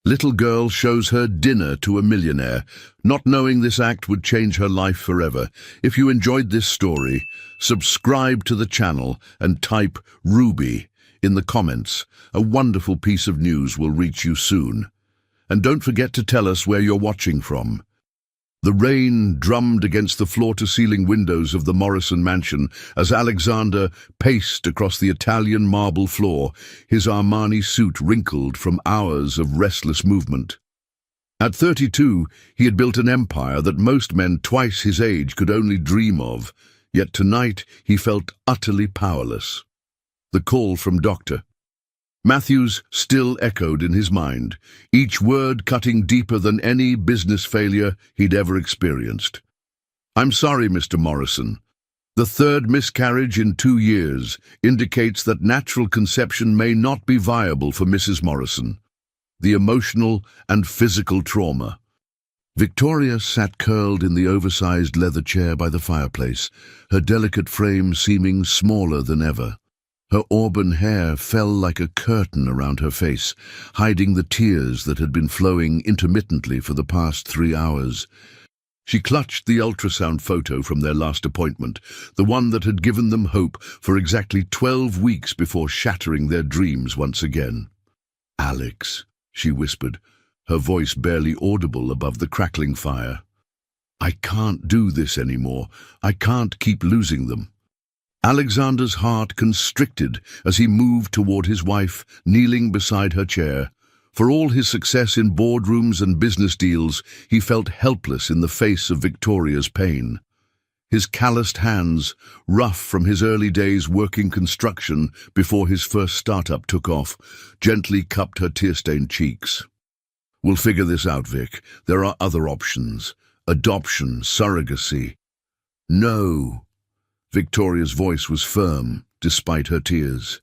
Little girl shows her dinner to a millionaire, not knowing this act would change her life forever. If you enjoyed this story, subscribe to the channel and type Ruby in the comments. A wonderful piece of news will reach you soon. And don't forget to tell us where you're watching from. The rain drummed against the floor-to-ceiling windows of the Morrison mansion as Alexander paced across the Italian marble floor, his Armani suit wrinkled from hours of restless movement. At 32, he had built an empire that most men twice his age could only dream of, yet tonight he felt utterly powerless. The call from Dr. Matthews still echoed in his mind, each word cutting deeper than any business failure he'd ever experienced. "I'm sorry, Mr. Morrison. The third miscarriage in 2 years indicates that natural conception may not be viable for Mrs. Morrison. The emotional and physical trauma." Victoria sat curled in the oversized leather chair by the fireplace, her delicate frame seeming smaller than ever. Her auburn hair fell like a curtain around her face, hiding the tears that had been flowing intermittently for the past 3 hours. She clutched the ultrasound photo from their last appointment, the one that had given them hope for exactly 12 weeks before shattering their dreams once again. "Alex," she whispered, her voice barely audible above the crackling fire. "I can't do this anymore. I can't keep losing them." Alexander's heart constricted as he moved toward his wife, kneeling beside her chair. For all his success in boardrooms and business deals, he felt helpless in the face of Victoria's pain. His calloused hands, rough from his early days working construction before his first startup took off, gently cupped her tear-stained cheeks. "We'll figure this out, Vic. There are other options. Adoption, surrogacy." "No." Victoria's voice was firm, despite her tears.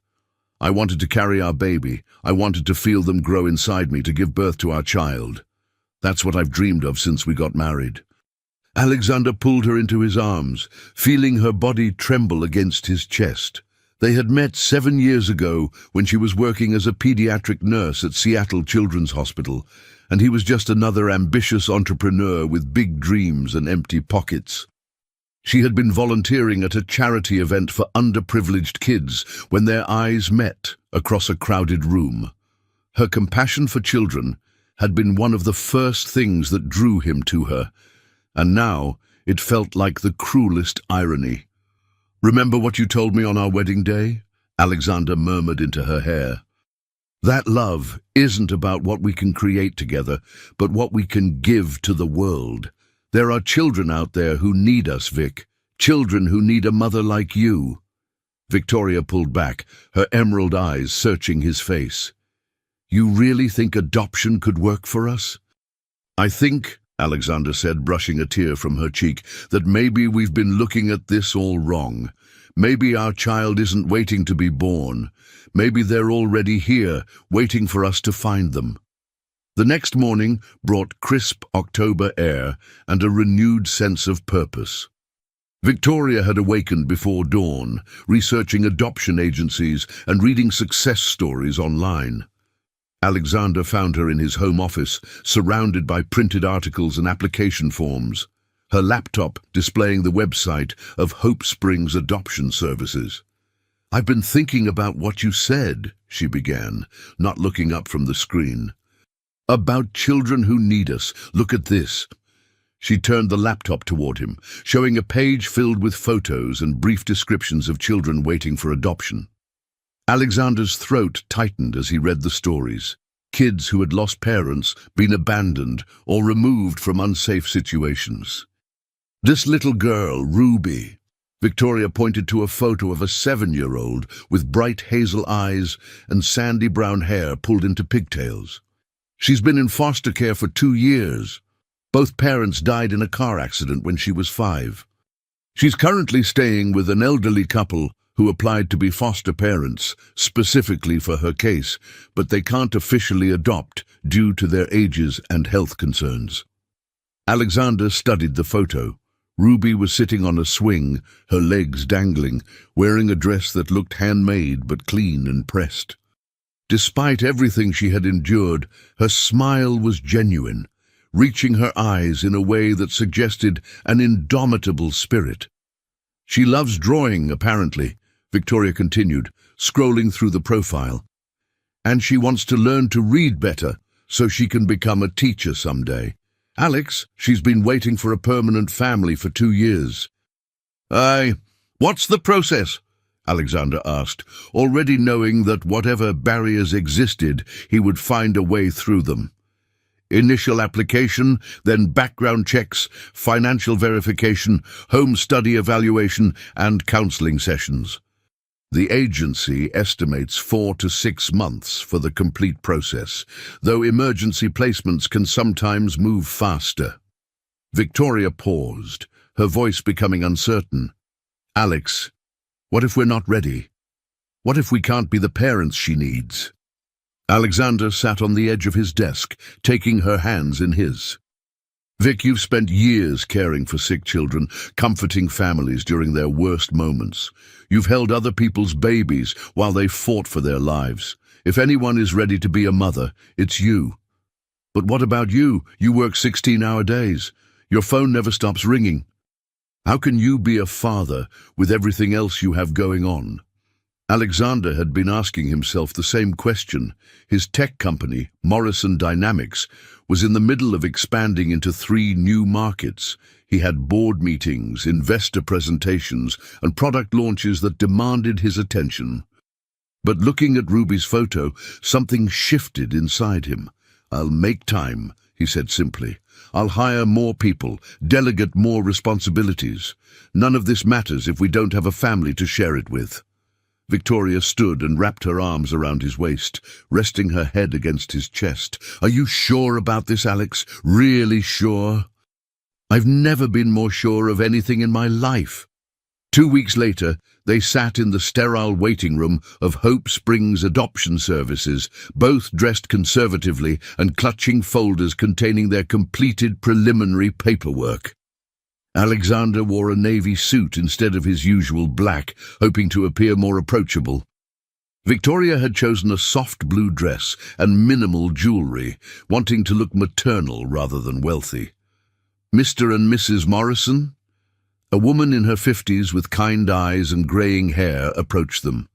"I wanted to carry our baby. I wanted to feel them grow inside me to give birth to our child. That's what I've dreamed of since we got married." Alexander pulled her into his arms, feeling her body tremble against his chest. They had met 7 years ago when she was working as a pediatric nurse at Seattle Children's Hospital, and he was just another ambitious entrepreneur with big dreams and empty pockets. She had been volunteering at a charity event for underprivileged kids when their eyes met across a crowded room. Her compassion for children had been one of the first things that drew him to her, and now it felt like the cruelest irony. "Remember what you told me on our wedding day?" Alexander murmured into her hair. "That love isn't about what we can create together, but what we can give to the world. There are children out there who need us, Vic. Children who need a mother like you." Victoria pulled back, her emerald eyes searching his face. "You really think adoption could work for us?" "I think," Alexander said, brushing a tear from her cheek, "that maybe we've been looking at this all wrong. Maybe our child isn't waiting to be born. Maybe they're already here, waiting for us to find them." The next morning brought crisp October air and a renewed sense of purpose. Victoria had awakened before dawn, researching adoption agencies and reading success stories online. Alexander found her in his home office, surrounded by printed articles and application forms, her laptop displaying the website of Hope Springs Adoption Services. "I've been thinking about what you said," she began, not looking up from the screen. "About children who need us. Look at this." She turned the laptop toward him, showing a page filled with photos and brief descriptions of children waiting for adoption. Alexander's throat tightened as he read the stories. Kids who had lost parents, been abandoned, or removed from unsafe situations. "This little girl, Ruby." Victoria pointed to a photo of a 7-year-old with bright hazel eyes and sandy brown hair pulled into pigtails. "She's been in foster care for 2 years. Both parents died in a car accident when she was 5. She's currently staying with an elderly couple who applied to be foster parents specifically for her case, but they can't officially adopt due to their ages and health concerns." Alexander studied the photo. Ruby was sitting on a swing, her legs dangling, wearing a dress that looked handmade but clean and pressed. Despite everything she had endured, her smile was genuine, reaching her eyes in a way that suggested an indomitable spirit. "She loves drawing, apparently," Victoria continued, scrolling through the profile. "And she wants to learn to read better so she can become a teacher someday. Alex, she's been waiting for a permanent family for 2 years." What's the process?" Alexander asked, already knowing that whatever barriers existed, he would find a way through them. "Initial application, then background checks, financial verification, home study evaluation, and counseling sessions. The agency estimates 4 to 6 months for the complete process, though emergency placements can sometimes move faster." Victoria paused, her voice becoming uncertain. "Alex, what if we're not ready? What if we can't be the parents she needs?" Alexander sat on the edge of his desk, taking her hands in his. "Vic, you've spent years caring for sick children, comforting families during their worst moments. You've held other people's babies while they fought for their lives. If anyone is ready to be a mother, it's you. But what about you? You work 16-hour days. Your phone never stops ringing. How can you be a father with everything else you have going on?" Alexander had been asking himself the same question. His tech company, Morrison Dynamics, was in the middle of expanding into 3 new markets. He had board meetings, investor presentations, and product launches that demanded his attention. But looking at Ruby's photo, something shifted inside him. "I'll make time," he said simply. "I'll hire more people, delegate more responsibilities. None of this matters if we don't have a family to share it with." Victoria stood and wrapped her arms around his waist, resting her head against his chest. "Are you sure about this, Alex? Really sure?" "I've never been more sure of anything in my life." 2 weeks later, they sat in the sterile waiting room of Hope Springs Adoption Services, both dressed conservatively and clutching folders containing their completed preliminary paperwork. Alexander wore a navy suit instead of his usual black, hoping to appear more approachable. Victoria had chosen a soft blue dress and minimal jewelry, wanting to look maternal rather than wealthy. "Mr. and Mrs. Morrison?" A woman in her 50s with kind eyes and greying hair approached them.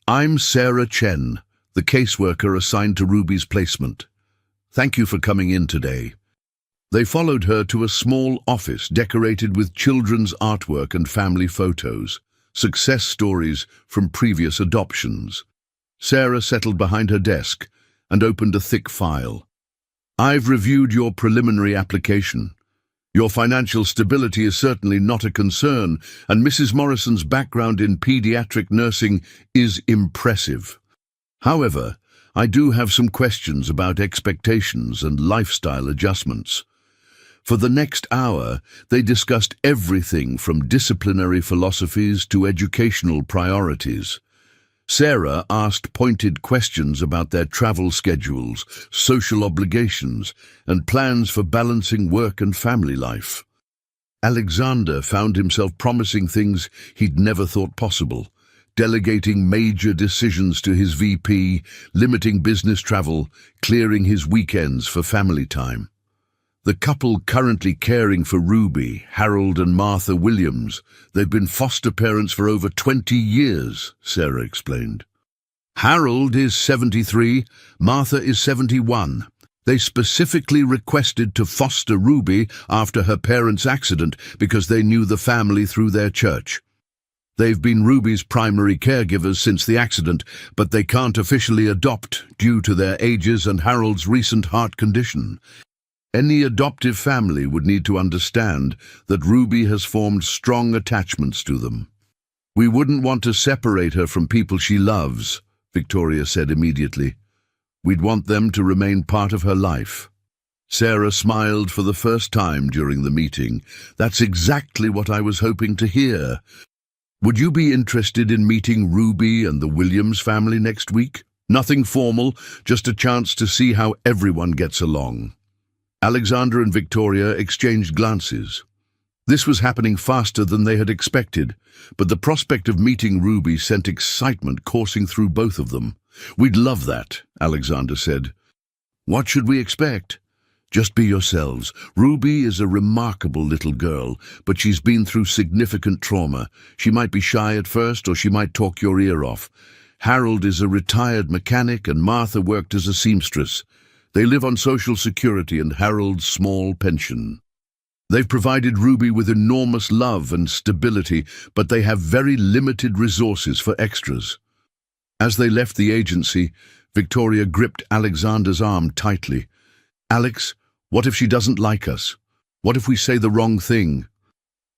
"I'm Sarah Chen, the caseworker assigned to Ruby's placement. Thank you for coming in today." They followed her to a small office decorated with children's artwork and family photos, success stories from previous adoptions. Sarah settled behind her desk and opened a thick file. "I've reviewed your preliminary application. Your financial stability is certainly not a concern, and Mrs. Morrison's background in pediatric nursing is impressive. However, I do have some questions about expectations and lifestyle adjustments." For the next hour, they discussed everything from disciplinary philosophies to educational priorities. Sarah asked pointed questions about their travel schedules, social obligations, and plans for balancing work and family life. Alexander found himself promising things he'd never thought possible, delegating major decisions to his VP, limiting business travel, clearing his weekends for family time. The couple currently caring for Ruby, Harold and Martha Williams, they've been foster parents for over 20 years, Sarah explained. Harold is 73, Martha is 71. They specifically requested to foster Ruby after her parents' accident because they knew the family through their church. They've been Ruby's primary caregivers since the accident, but they can't officially adopt due to their ages and Harold's recent heart condition. Any adoptive family would need to understand that Ruby has formed strong attachments to them. We wouldn't want to separate her from people she loves, Victoria said immediately. We'd want them to remain part of her life. Sarah smiled for the first time during the meeting. That's exactly what I was hoping to hear. Would you be interested in meeting Ruby and the Williams family next week? Nothing formal, just a chance to see how everyone gets along. Alexander and Victoria exchanged glances. This was happening faster than they had expected, but the prospect of meeting Ruby sent excitement coursing through both of them. "We'd love that," Alexander said. "What should we expect?" "Just be yourselves. Ruby is a remarkable little girl, but she's been through significant trauma. She might be shy at first, or she might talk your ear off. Harold is a retired mechanic, and Martha worked as a seamstress. They live on Social Security and Harold's small pension. They've provided Ruby with enormous love and stability, but they have very limited resources for extras." As they left the agency, Victoria gripped Alexander's arm tightly. "Alex, what if she doesn't like us? What if we say the wrong thing?"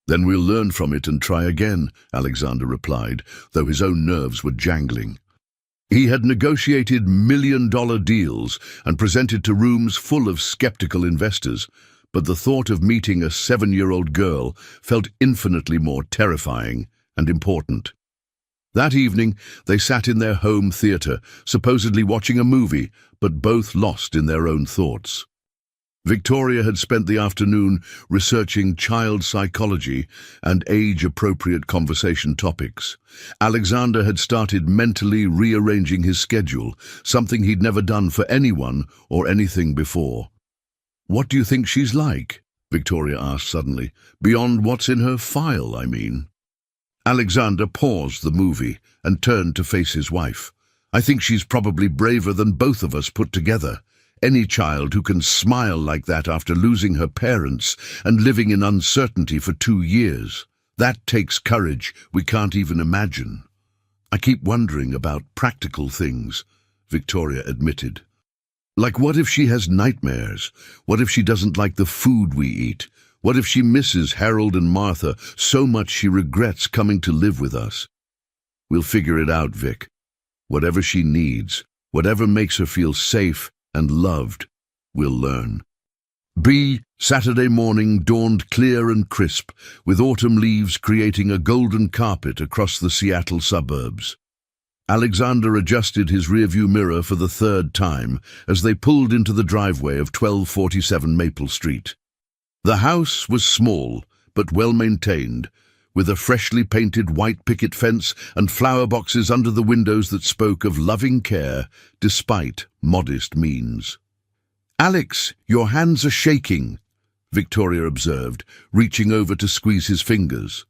"Then we'll learn from it and try again," Alexander replied, though his own nerves were jangling. He had negotiated million-dollar deals and presented to rooms full of skeptical investors, but the thought of meeting a 7-year-old girl felt infinitely more terrifying and important. That evening, they sat in their home theater, supposedly watching a movie, but both lost in their own thoughts. Victoria had spent the afternoon researching child psychology and age-appropriate conversation topics. Alexander had started mentally rearranging his schedule, something he'd never done for anyone or anything before. "What do you think she's like?" Victoria asked suddenly. "Beyond what's in her file, I mean." Alexander paused the movie and turned to face his wife. "I think she's probably braver than both of us put together. Any child who can smile like that after losing her parents and living in uncertainty for 2 years, that takes courage we can't even imagine." "I keep wondering about practical things," Victoria admitted. "Like, what if she has nightmares? What if she doesn't like the food we eat? What if she misses Harold and Martha so much she regrets coming to live with us?" "We'll figure it out, Vic. Whatever she needs, whatever makes her feel safe and loved, we'll learn." Saturday morning dawned clear and crisp, with autumn leaves creating a golden carpet across the Seattle suburbs. Alexander adjusted his rearview mirror for the 3rd time as they pulled into the driveway of 1247 Maple Street. The house was small, but well-maintained, with a freshly painted white picket fence and flower boxes under the windows that spoke of loving care despite modest means. "Alex, your hands are shaking," Victoria observed, reaching over to squeeze his fingers.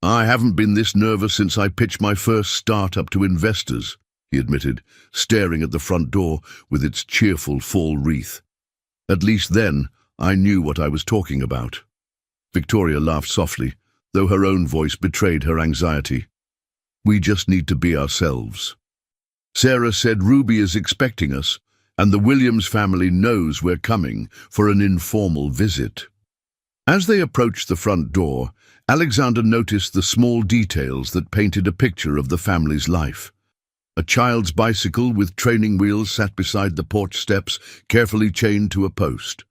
"I haven't been this nervous since I pitched my first startup to investors," he admitted, staring at the front door with its cheerful fall wreath. "At least then, I knew what I was talking about." Victoria laughed softly, though her own voice betrayed her anxiety. "We just need to be ourselves. Sarah said Ruby is expecting us, and the Williams family knows we're coming for an informal visit." As they approached the front door, Alexander noticed the small details that painted a picture of the family's life. A child's bicycle with training wheels sat beside the porch steps, carefully chained to a post.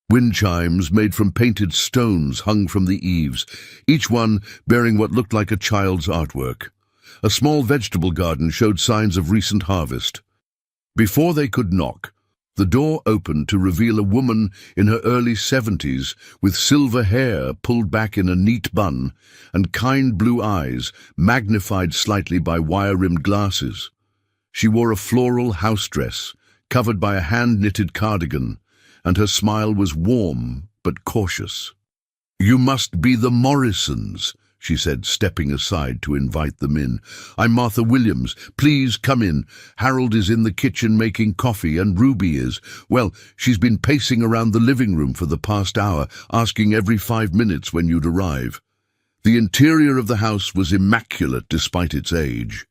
Wind chimes made from painted stones hung from the eaves, each one bearing what looked like a child's artwork. A small vegetable garden showed signs of recent harvest. Before they could knock, the door opened to reveal a woman in her early 70s with silver hair pulled back in a neat bun and kind blue eyes magnified slightly by wire-rimmed glasses. She wore a floral house dress, covered by a hand-knitted cardigan, and her smile was warm but cautious. "You must be the Morrisons," she said, stepping aside to invite them in. "I'm Martha Williams. Please come in. Harold is in the kitchen making coffee, and Ruby is. Well, she's been pacing around the living room for the past hour, asking every 5 minutes when you'd arrive." The interior of the house was immaculate despite its age.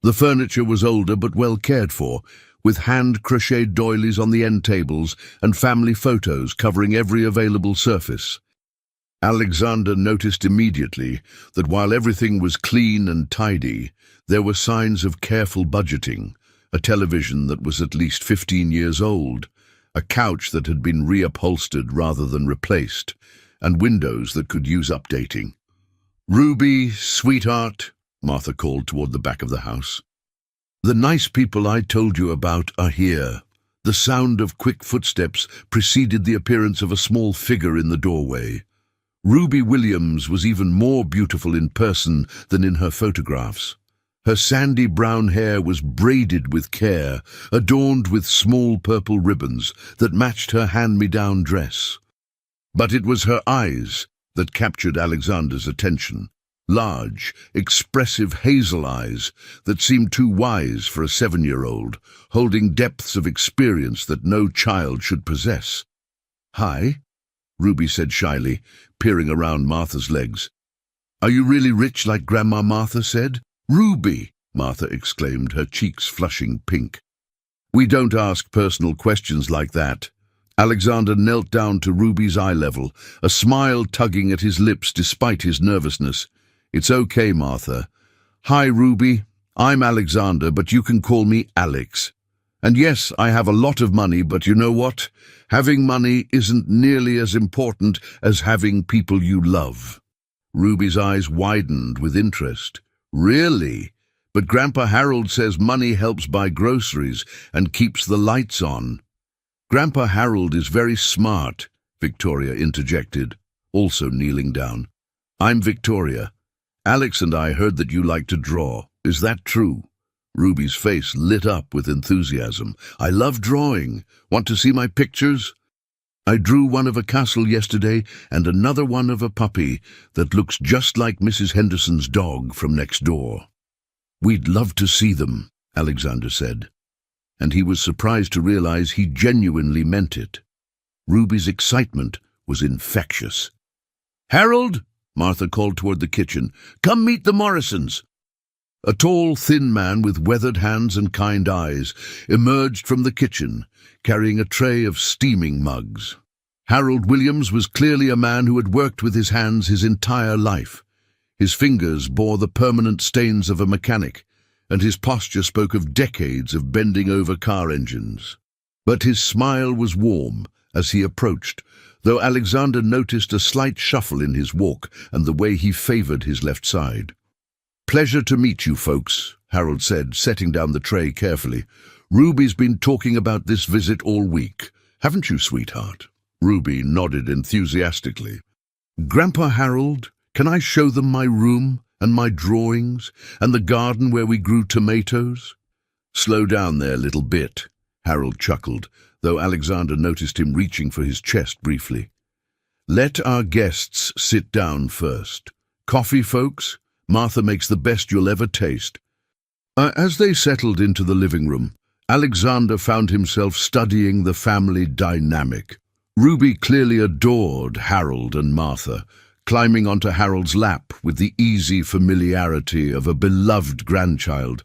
The furniture was older but well cared for, with hand-crocheted doilies on the end tables and family photos covering every available surface. Alexander noticed immediately that while everything was clean and tidy, there were signs of careful budgeting: a television that was at least 15 years old, a couch that had been reupholstered rather than replaced, and windows that could use updating. "Ruby, sweetheart," Martha called toward the back of the house. "The nice people I told you about are here." The sound of quick footsteps preceded the appearance of a small figure in the doorway. Ruby Williams was even more beautiful in person than in her photographs. Her sandy brown hair was braided with care, adorned with small purple ribbons that matched her hand-me-down dress. But it was her eyes that captured Alexander's attention. Large, expressive hazel eyes that seemed too wise for a 7-year-old, holding depths of experience that no child should possess. "Hi," Ruby said shyly, peering around Martha's legs. "Are you really rich like Grandma Martha said?" "Ruby!" Martha exclaimed, her cheeks flushing pink. "We don't ask personal questions like that." Alexander knelt down to Ruby's eye level, a smile tugging at his lips despite his nervousness. "It's okay, Martha." "Hi, Ruby. I'm Alexander, but you can call me Alex. And yes, I have a lot of money, but you know what? Having money isn't nearly as important as having people you love." Ruby's eyes widened with interest. "Really? But Grandpa Harold says money helps buy groceries and keeps the lights on." "Grandpa Harold is very smart," Victoria interjected, also kneeling down. "I'm Victoria. Alex and I heard that you like to draw. Is that true?" Ruby's face lit up with enthusiasm. "I love drawing. Want to see my pictures? I drew one of a castle yesterday and another one of a puppy that looks just like Mrs. Henderson's dog from next door." "We'd love to see them," Alexander said, and he was surprised to realize he genuinely meant it. Ruby's excitement was infectious. "Harold," Martha called toward the kitchen, "come meet the Morrisons." A tall, thin man with weathered hands and kind eyes emerged from the kitchen, carrying a tray of steaming mugs. Harold Williams was clearly a man who had worked with his hands his entire life. His fingers bore the permanent stains of a mechanic, and his posture spoke of decades of bending over car engines. But his smile was warm as he approached, though Alexander noticed a slight shuffle in his walk and the way he favored his left side. "Pleasure to meet you, folks," Harold said, setting down the tray carefully. "Ruby's been talking about this visit all week. Haven't you, sweetheart?" Ruby nodded enthusiastically. "Grandpa Harold, can I show them my room and my drawings and the garden where we grew tomatoes?" "Slow down there, little bit," Harold chuckled, though Alexander noticed him reaching for his chest briefly. "Let our guests sit down first. Coffee, folks? Martha makes the best you'll ever taste." As they settled into the living room, Alexander found himself studying the family dynamic. Ruby clearly adored Harold and Martha, climbing onto Harold's lap with the easy familiarity of a beloved grandchild,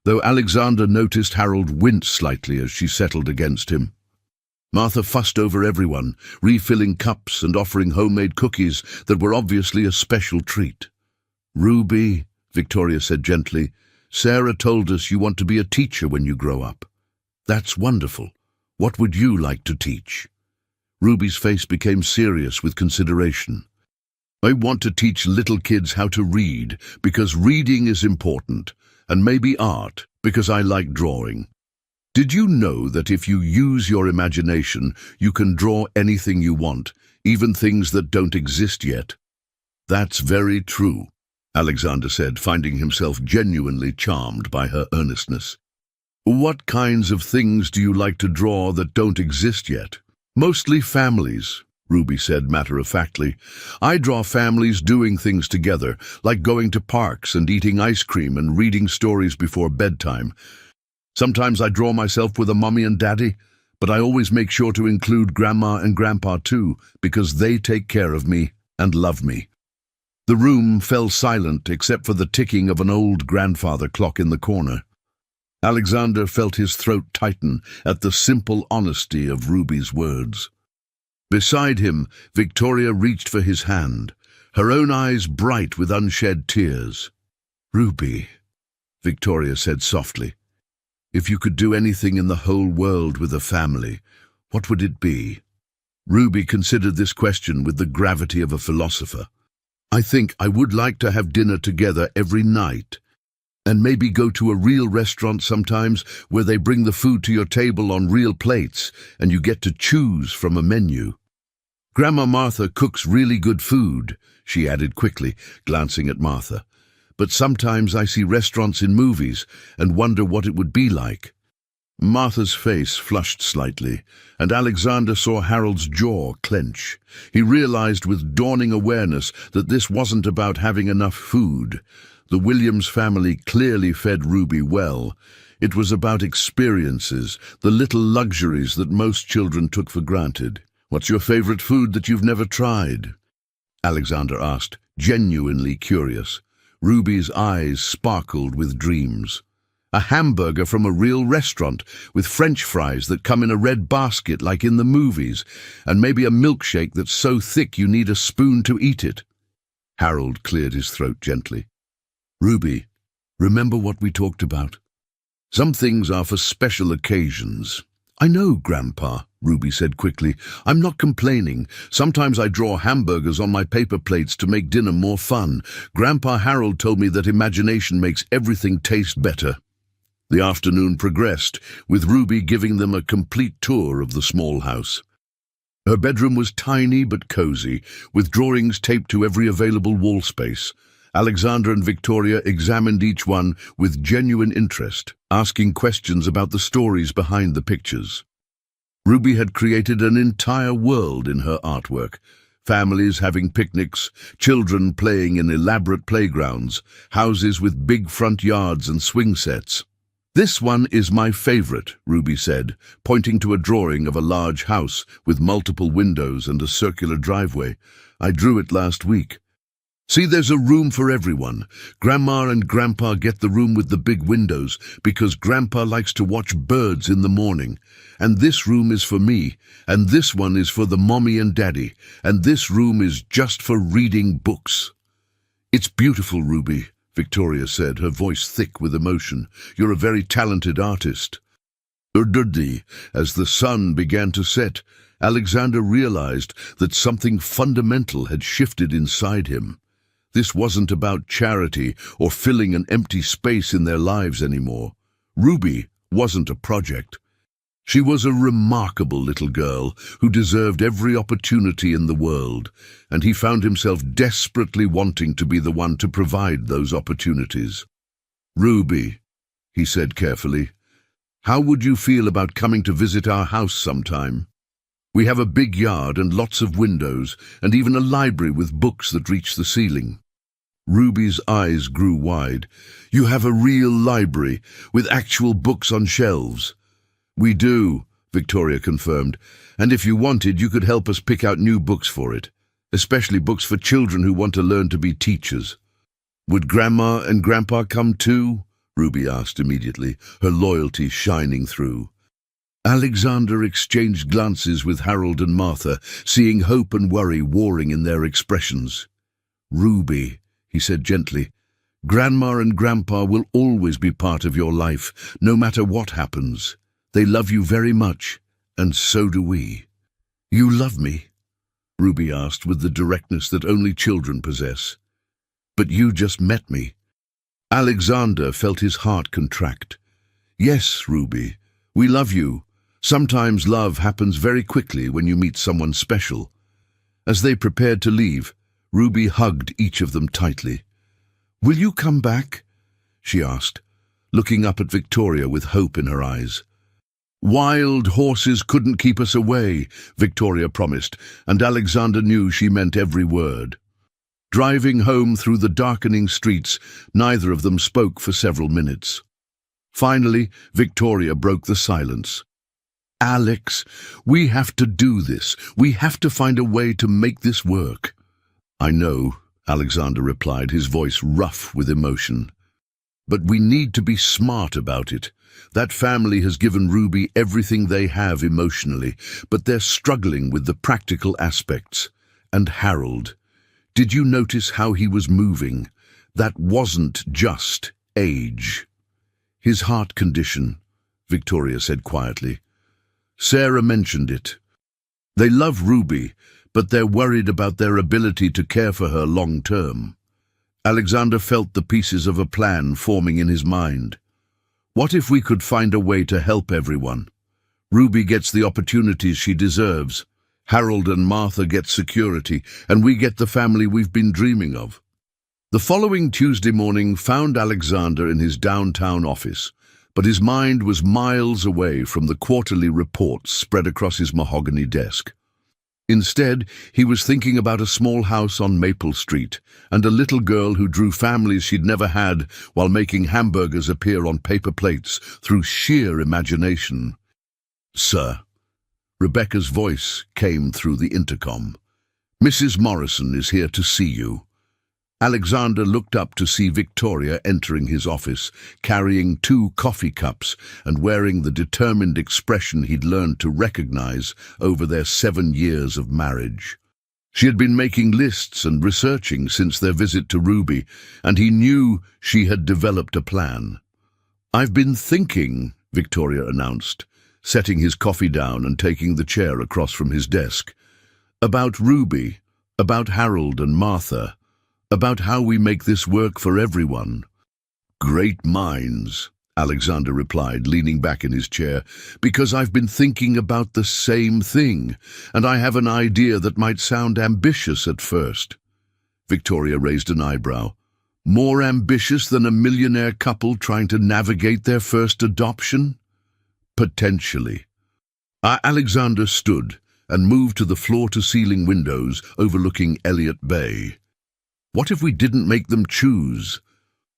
though Alexander noticed Harold wince slightly as she settled against him. Martha fussed over everyone, refilling cups and offering homemade cookies that were obviously a special treat. "Ruby," Victoria said gently, "Sarah told us you want to be a teacher when you grow up. That's wonderful. What would you like to teach?" Ruby's face became serious with consideration. "I want to teach little kids how to read because reading is important, and maybe art because I like drawing. Did you know that if you use your imagination, you can draw anything you want, even things that don't exist yet?" "That's very true," Alexander said, finding himself genuinely charmed by her earnestness. "What kinds of things do you like to draw that don't exist yet?" "Mostly families," Ruby said matter-of-factly. "I draw families doing things together, like going to parks and eating ice cream and reading stories before bedtime. Sometimes I draw myself with a mommy and daddy, but I always make sure to include Grandma and Grandpa too, because they take care of me and love me." The room fell silent except for the ticking of an old grandfather clock in the corner. Alexander felt his throat tighten at the simple honesty of Ruby's words. Beside him, Victoria reached for his hand, her own eyes bright with unshed tears. "Ruby," Victoria said softly, "if you could do anything in the whole world with a family, what would it be?" Ruby considered this question with the gravity of a philosopher. "I think I would like to have dinner together every night, and maybe go to a real restaurant sometimes where they bring the food to your table on real plates and you get to choose from a menu. Grandma Martha cooks really good food," she added quickly, glancing at Martha. but sometimes I see restaurants in movies and wonder what it would be like." Martha's face flushed slightly, and Alexander saw Harold's jaw clench. He realized with dawning awareness that this wasn't about having enough food. The Williams family clearly fed Ruby well. It was about experiences, the little luxuries that most children took for granted. "What's your favorite food that you've never tried?" Alexander asked, genuinely curious. Ruby's eyes sparkled with dreams. "A hamburger from a real restaurant, with French fries that come in a red basket like in the movies, and maybe a milkshake that's so thick you need a spoon to eat it." Harold cleared his throat gently. "Ruby, remember what we talked about? Some things are for special occasions." "I know, Grandpa," Ruby said quickly. "I'm not complaining. Sometimes I draw hamburgers on my paper plates to make dinner more fun. Grandpa Harold told me that imagination makes everything taste better." The afternoon progressed, with Ruby giving them a complete tour of the small house. Her bedroom was tiny but cozy, with drawings taped to every available wall space. Alexander and Victoria examined each one with genuine interest, asking questions about the stories behind the pictures. Ruby had created an entire world in her artwork. Families having picnics, children playing in elaborate playgrounds, houses with big front yards and swing sets. "This one is my favorite," Ruby said, pointing to a drawing of a large house with multiple windows and a circular driveway. "I drew it last week. See, there's a room for everyone. Grandma and Grandpa get the room with the big windows because Grandpa likes to watch birds in the morning. And this room is for me, and this one is for the mommy and daddy, and this room is just for reading books." "It's beautiful, Ruby," Victoria said, her voice thick with emotion. "You're a very talented artist." As the sun began to set, Alexander realized that something fundamental had shifted inside him. This wasn't about charity or filling an empty space in their lives anymore. Ruby wasn't a project. She was a remarkable little girl who deserved every opportunity in the world, and he found himself desperately wanting to be the one to provide those opportunities. "Ruby," he said carefully, "how would you feel about coming to visit our house sometime? We have a big yard and lots of windows, and even a library with books that reach the ceiling." Ruby's eyes grew wide. "You have a real library, with actual books on shelves?" "We do," Victoria confirmed, "and if you wanted, you could help us pick out new books for it, especially books for children who want to learn to be teachers." "Would Grandma and Grandpa come too?" Ruby asked immediately, her loyalty shining through. Alexander exchanged glances with Harold and Martha, seeing hope and worry warring in their expressions. "Ruby," he said gently, "Grandma and Grandpa will always be part of your life, no matter what happens. They love you very much, and so do we." "You love me?" Ruby asked with the directness that only children possess. "But you just met me." Alexander felt his heart contract. "Yes, Ruby, we love you. Sometimes love happens very quickly when you meet someone special." As they prepared to leave, Ruby hugged each of them tightly. "Will you come back?" she asked, looking up at Victoria with hope in her eyes. "Wild horses couldn't keep us away," Victoria promised, and Alexander knew she meant every word. Driving home through the darkening streets, neither of them spoke for several minutes. Finally, Victoria broke the silence. "Alex, we have to do this. We have to find a way to make this work." "I know," Alexander replied, his voice rough with emotion. "But we need to be smart about it. That family has given Ruby everything they have emotionally, but they're struggling with the practical aspects. And Harold, did you notice how he was moving? That wasn't just age." "His heart condition," Victoria said quietly. "Sarah mentioned it. They love Ruby, but they're worried about their ability to care for her long term." Alexander felt the pieces of a plan forming in his mind. What if we could find a way to help everyone? Ruby gets the opportunities she deserves. Harold and Martha get security, and we get the family we've been dreaming of. The following Tuesday morning found Alexander in his downtown office, but his mind was miles away from the quarterly reports spread across his mahogany desk. Instead, he was thinking about a small house on Maple Street and a little girl who drew families she'd never had while making hamburgers appear on paper plates through sheer imagination. "Sir," Rebecca's voice came through the intercom. "Mrs. Morrison is here to see you." Alexander looked up to see Victoria entering his office, carrying 2 coffee cups and wearing the determined expression he'd learned to recognize over their 7 years of marriage. She had been making lists and researching since their visit to Ruby, and he knew she had developed a plan. "I've been thinking," Victoria announced, setting his coffee down and taking the chair across from his desk, "about Ruby, about Harold and Martha, about how we make this work for everyone." "Great minds," Alexander replied, leaning back in his chair, "because I've been thinking about the same thing, and I have an idea that might sound ambitious at first." Victoria raised an eyebrow. "More ambitious than a millionaire couple trying to navigate their first adoption?" "Potentially." Alexander stood and moved to the floor-to-ceiling windows overlooking Elliott Bay. What if we didn't make them choose?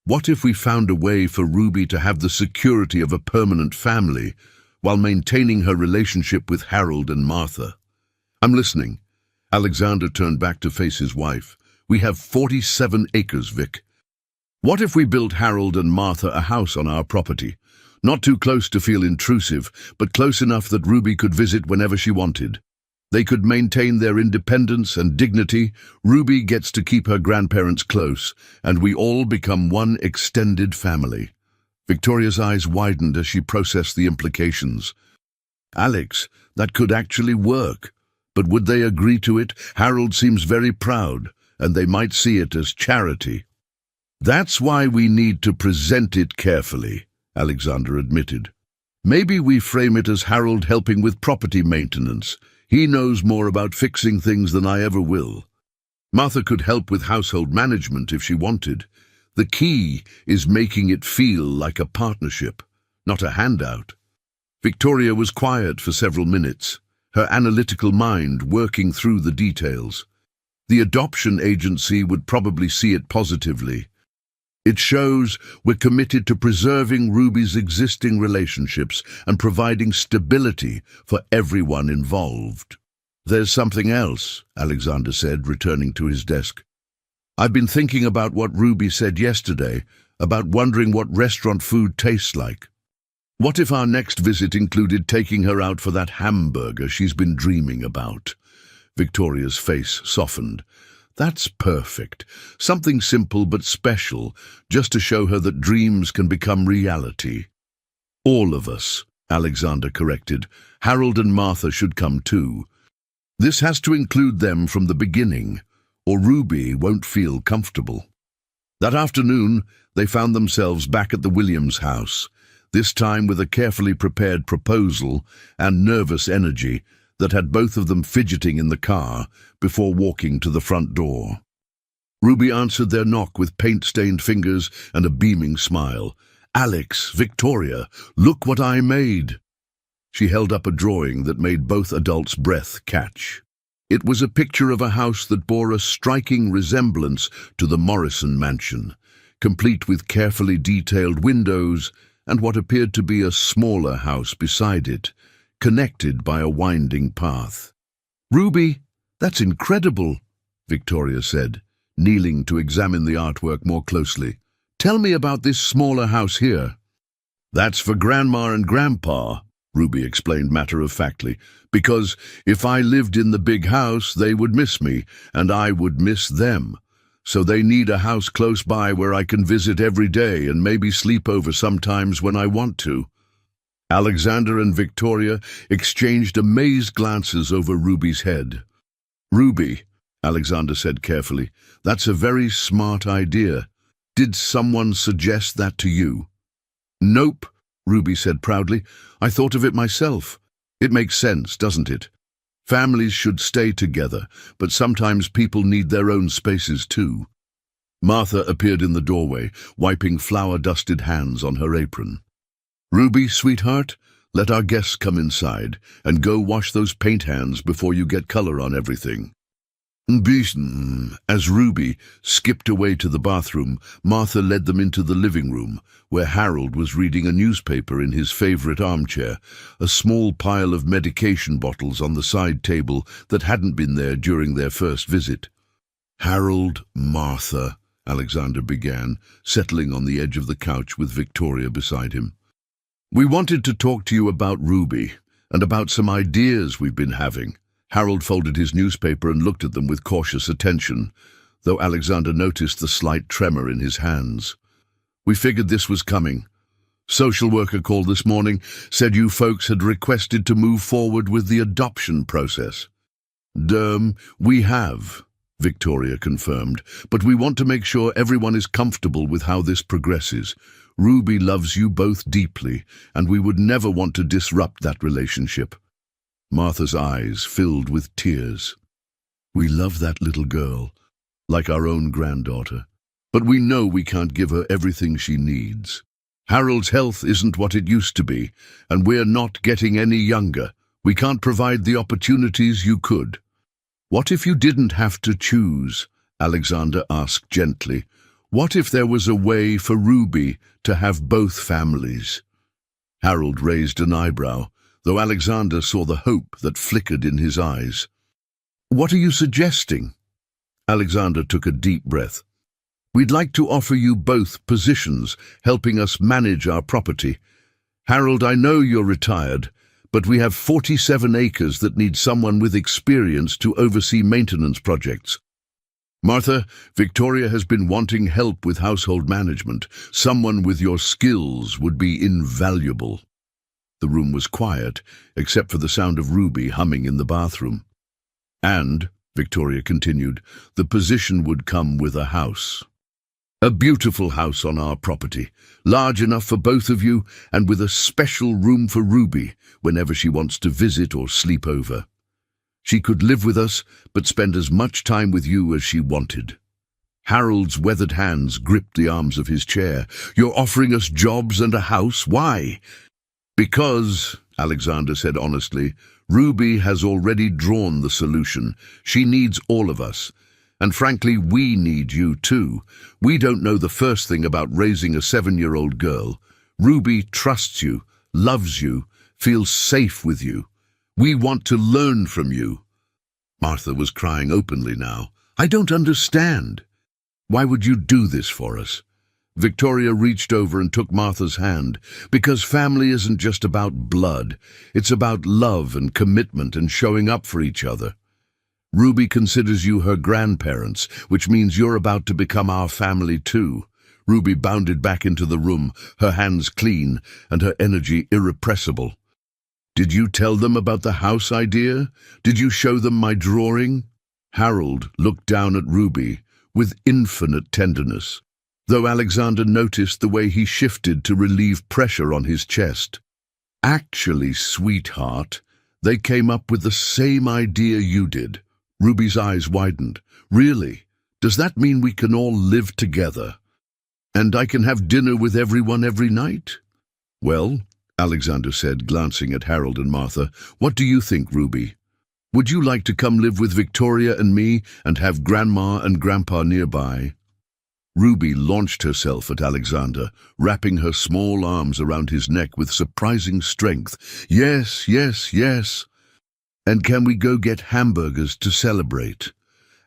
What if we found a way for Ruby to have the security of a permanent family while maintaining her relationship with Harold and Martha? "I'm listening." Alexander turned back to face his wife. "We have 47 acres, Vic. What if we built Harold and Martha a house on our property? Not too close to feel intrusive, but close enough that Ruby could visit whenever she wanted. They could maintain their independence and dignity. Ruby gets to keep her grandparents close, and we all become one extended family." Victoria's eyes widened as she processed the implications. "Alex, that could actually work. But would they agree to it? Harold seems very proud, and they might see it as charity." "That's why we need to present it carefully," Alexander admitted. "Maybe we frame it as Harold helping with property maintenance. He knows more about fixing things than I ever will. Martha could help with household management if she wanted. The key is making it feel like a partnership, not a handout." Victoria was quiet for several minutes, her analytical mind working through the details. The adoption agency would probably see it positively. "It shows we're committed to preserving Ruby's existing relationships and providing stability for everyone involved." "There's something else," Alexander said, returning to his desk. "I've been thinking about what Ruby said yesterday, about wondering what restaurant food tastes like. What if our next visit included taking her out for that hamburger she's been dreaming about?" Victoria's face softened. "That's perfect. Something simple but special, just to show her that dreams can become reality." "All of us," Alexander corrected. "Harold and Martha should come too. This has to include them from the beginning, or Ruby won't feel comfortable." That afternoon, they found themselves back at the Williams house, this time with a carefully prepared proposal and nervous energy that had both of them fidgeting in the car before walking to the front door. Ruby answered their knock with paint-stained fingers and a beaming smile. "Alex, Victoria, look what I made." She held up a drawing that made both adults' breath catch. It was a picture of a house that bore a striking resemblance to the Morrison mansion, complete with carefully detailed windows and what appeared to be a smaller house beside it, connected by a winding path. "Ruby, that's incredible," Victoria said, kneeling to examine the artwork more closely. "Tell me about this smaller house here." "That's for Grandma and Grandpa," Ruby explained matter-of-factly, "because if I lived in the big house, they would miss me, and I would miss them. So they need a house close by where I can visit every day and maybe sleep over sometimes when I want to." Alexander and Victoria exchanged amazed glances over Ruby's head. "Ruby," Alexander said carefully, "that's a very smart idea. Did someone suggest that to you?" "Nope," Ruby said proudly. "I thought of it myself. It makes sense, doesn't it? Families should stay together, but sometimes people need their own spaces too." Martha appeared in the doorway, wiping flour-dusted hands on her apron. "Ruby, sweetheart, let our guests come inside, and go wash those paint hands before you get color on everything." As Ruby skipped away to the bathroom, Martha led them into the living room, where Harold was reading a newspaper in his favorite armchair, a small pile of medication bottles on the side table that hadn't been there during their first visit. "Harold, Martha," Alexander began, settling on the edge of the couch with Victoria beside him. "We wanted to talk to you about Ruby, and about some ideas we've been having." Harold folded his newspaper and looked at them with cautious attention, though Alexander noticed the slight tremor in his hands. "We figured this was coming. Social worker called this morning, said you folks had requested to move forward with the adoption process." We have," Victoria confirmed, "but we want to make sure everyone is comfortable with how this progresses. Ruby loves you both deeply, and we would never want to disrupt that relationship." Martha's eyes filled with tears. "We love that little girl, like our own granddaughter, but we know we can't give her everything she needs. Harold's health isn't what it used to be, and we're not getting any younger. We can't provide the opportunities you could." "What if you didn't have to choose?" Alexander asked gently. "What if there was a way for Ruby to have both families?" Harold raised an eyebrow, though Alexander saw the hope that flickered in his eyes. "What are you suggesting?" Alexander took a deep breath. "We'd like to offer you both positions, helping us manage our property. Harold, I know you're retired, but we have 47 acres that need someone with experience to oversee maintenance projects. Martha, Victoria has been wanting help with household management. Someone with your skills would be invaluable." The room was quiet, except for the sound of Ruby humming in the bathroom. "And," Victoria continued, "the position would come with a house. A beautiful house on our property, large enough for both of you, and with a special room for Ruby whenever she wants to visit or sleep over. She could live with us, but spend as much time with you as she wanted." Harold's weathered hands gripped the arms of his chair. "You're offering us jobs and a house? Why?" "Because," Alexander said honestly, "Ruby has already drawn the solution. She needs all of us. And frankly, we need you too. We don't know the first thing about raising a 7-year-old girl. Ruby trusts you, loves you, feels safe with you. We want to learn from you." Martha was crying openly now. "I don't understand. Why would you do this for us?" Victoria reached over and took Martha's hand. "Because family isn't just about blood. It's about love and commitment and showing up for each other. Ruby considers you her grandparents, which means you're about to become our family too." Ruby bounded back into the room, her hands clean and her energy irrepressible. "Did you tell them about the house idea? Did you show them my drawing?" Harold looked down at Ruby with infinite tenderness, though Alexander noticed the way he shifted to relieve pressure on his chest. "Actually, sweetheart, they came up with the same idea you did." Ruby's eyes widened. "Really? Does that mean we can all live together? And I can have dinner with everyone every night?" "Well," Alexander said, glancing at Harold and Martha, "what do you think, Ruby? Would you like to come live with Victoria and me and have Grandma and Grandpa nearby?" Ruby launched herself at Alexander, wrapping her small arms around his neck with surprising strength. "Yes, yes, yes. And can we go get hamburgers to celebrate?"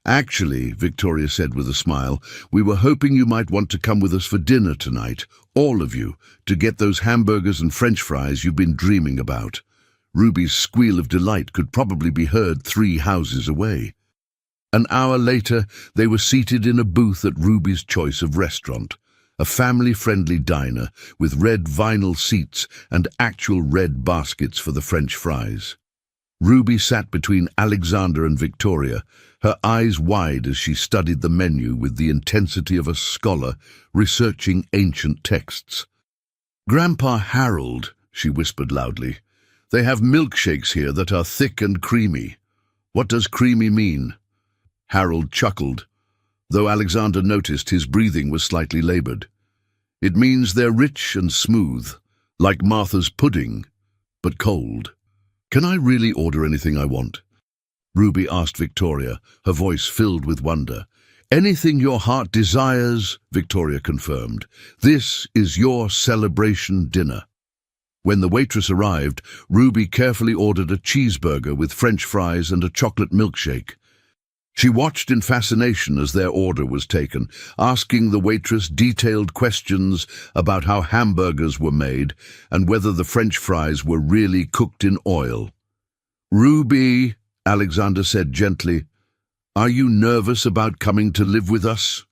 "Actually," Victoria said with a smile, "we were hoping you might want to come with us for dinner tonight, all of you, to get those hamburgers and French fries you've been dreaming about." Ruby's squeal of delight could probably be heard 3 houses away. An hour later, they were seated in a booth at Ruby's choice of restaurant, a family-friendly diner with red vinyl seats and actual red baskets for the French fries. Ruby sat between Alexander and Victoria, her eyes wide as she studied the menu with the intensity of a scholar researching ancient texts. "Grandpa Harold," she whispered loudly, "they have milkshakes here that are thick and creamy. What does creamy mean?" Harold chuckled. though Alexander noticed his breathing was slightly labored. "It means they're rich and smooth, like Martha's pudding, but cold." "Can I really order anything I want?" Ruby asked Victoria, her voice filled with wonder. "Anything your heart desires," Victoria confirmed. "This is your celebration dinner." When the waitress arrived, Ruby carefully ordered a cheeseburger with French fries and a chocolate milkshake. She watched in fascination as their order was taken, asking the waitress detailed questions about how hamburgers were made and whether the French fries were really cooked in oil. "Ruby," Alexander said gently, "are you nervous about coming to live with us?"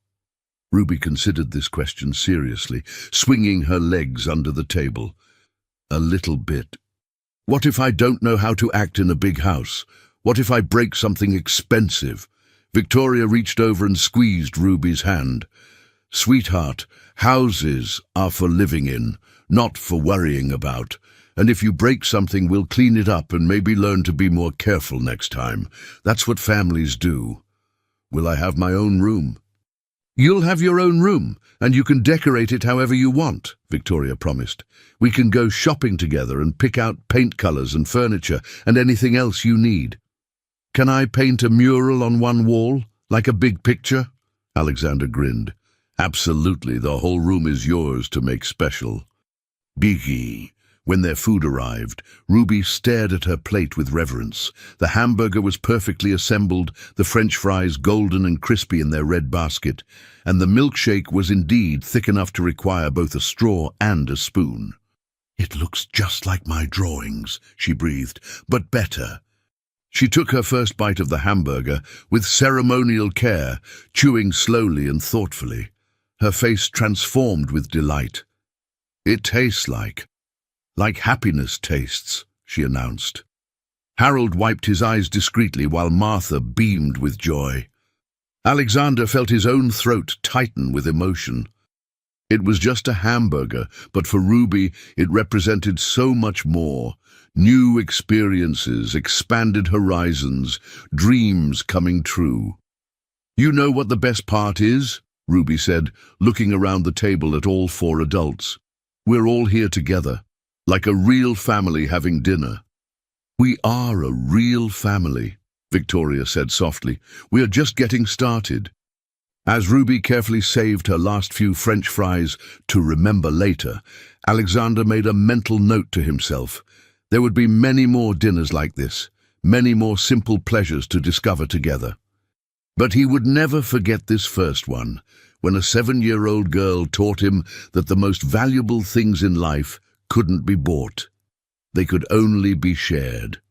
Ruby considered this question seriously, swinging her legs under the table. "A little bit. What if I don't know how to act in a big house? What if I break something expensive?" Victoria reached over and squeezed Ruby's hand. "Sweetheart, houses are for living in, not for worrying about. And if you break something, we'll clean it up and maybe learn to be more careful next time. That's what families do." "Will I have my own room?" "You'll have your own room, and you can decorate it however you want," Victoria promised. "We can go shopping together and pick out paint colors and furniture and anything else you need." "Can I paint a mural on one wall, like a big picture?" Alexander grinned. "Absolutely, the whole room is yours to make special." Biggie. When their food arrived, Ruby stared at her plate with reverence. The hamburger was perfectly assembled, the French fries golden and crispy in their red basket, and the milkshake was indeed thick enough to require both a straw and a spoon. "It looks just like my drawings," she breathed, "but better." She took her first bite of the hamburger with ceremonial care, chewing slowly and thoughtfully. Her face transformed with delight. "It tastes like happiness tastes," she announced. Harold wiped his eyes discreetly while Martha beamed with joy. Alexander felt his own throat tighten with emotion. It was just a hamburger, but for Ruby it represented so much more. New experiences, expanded horizons, dreams coming true. "You know what the best part is?" Ruby said, looking around the table at all four adults. "We're all here together, like a real family having dinner." "We are a real family," Victoria said softly. "We are just getting started." As Ruby carefully saved her last few French fries to remember later, Alexander made a mental note to himself. There would be many more dinners like this, many more simple pleasures to discover together. But he would never forget this first one, when a 7-year-old girl taught him that the most valuable things in life couldn't be bought. They could only be shared.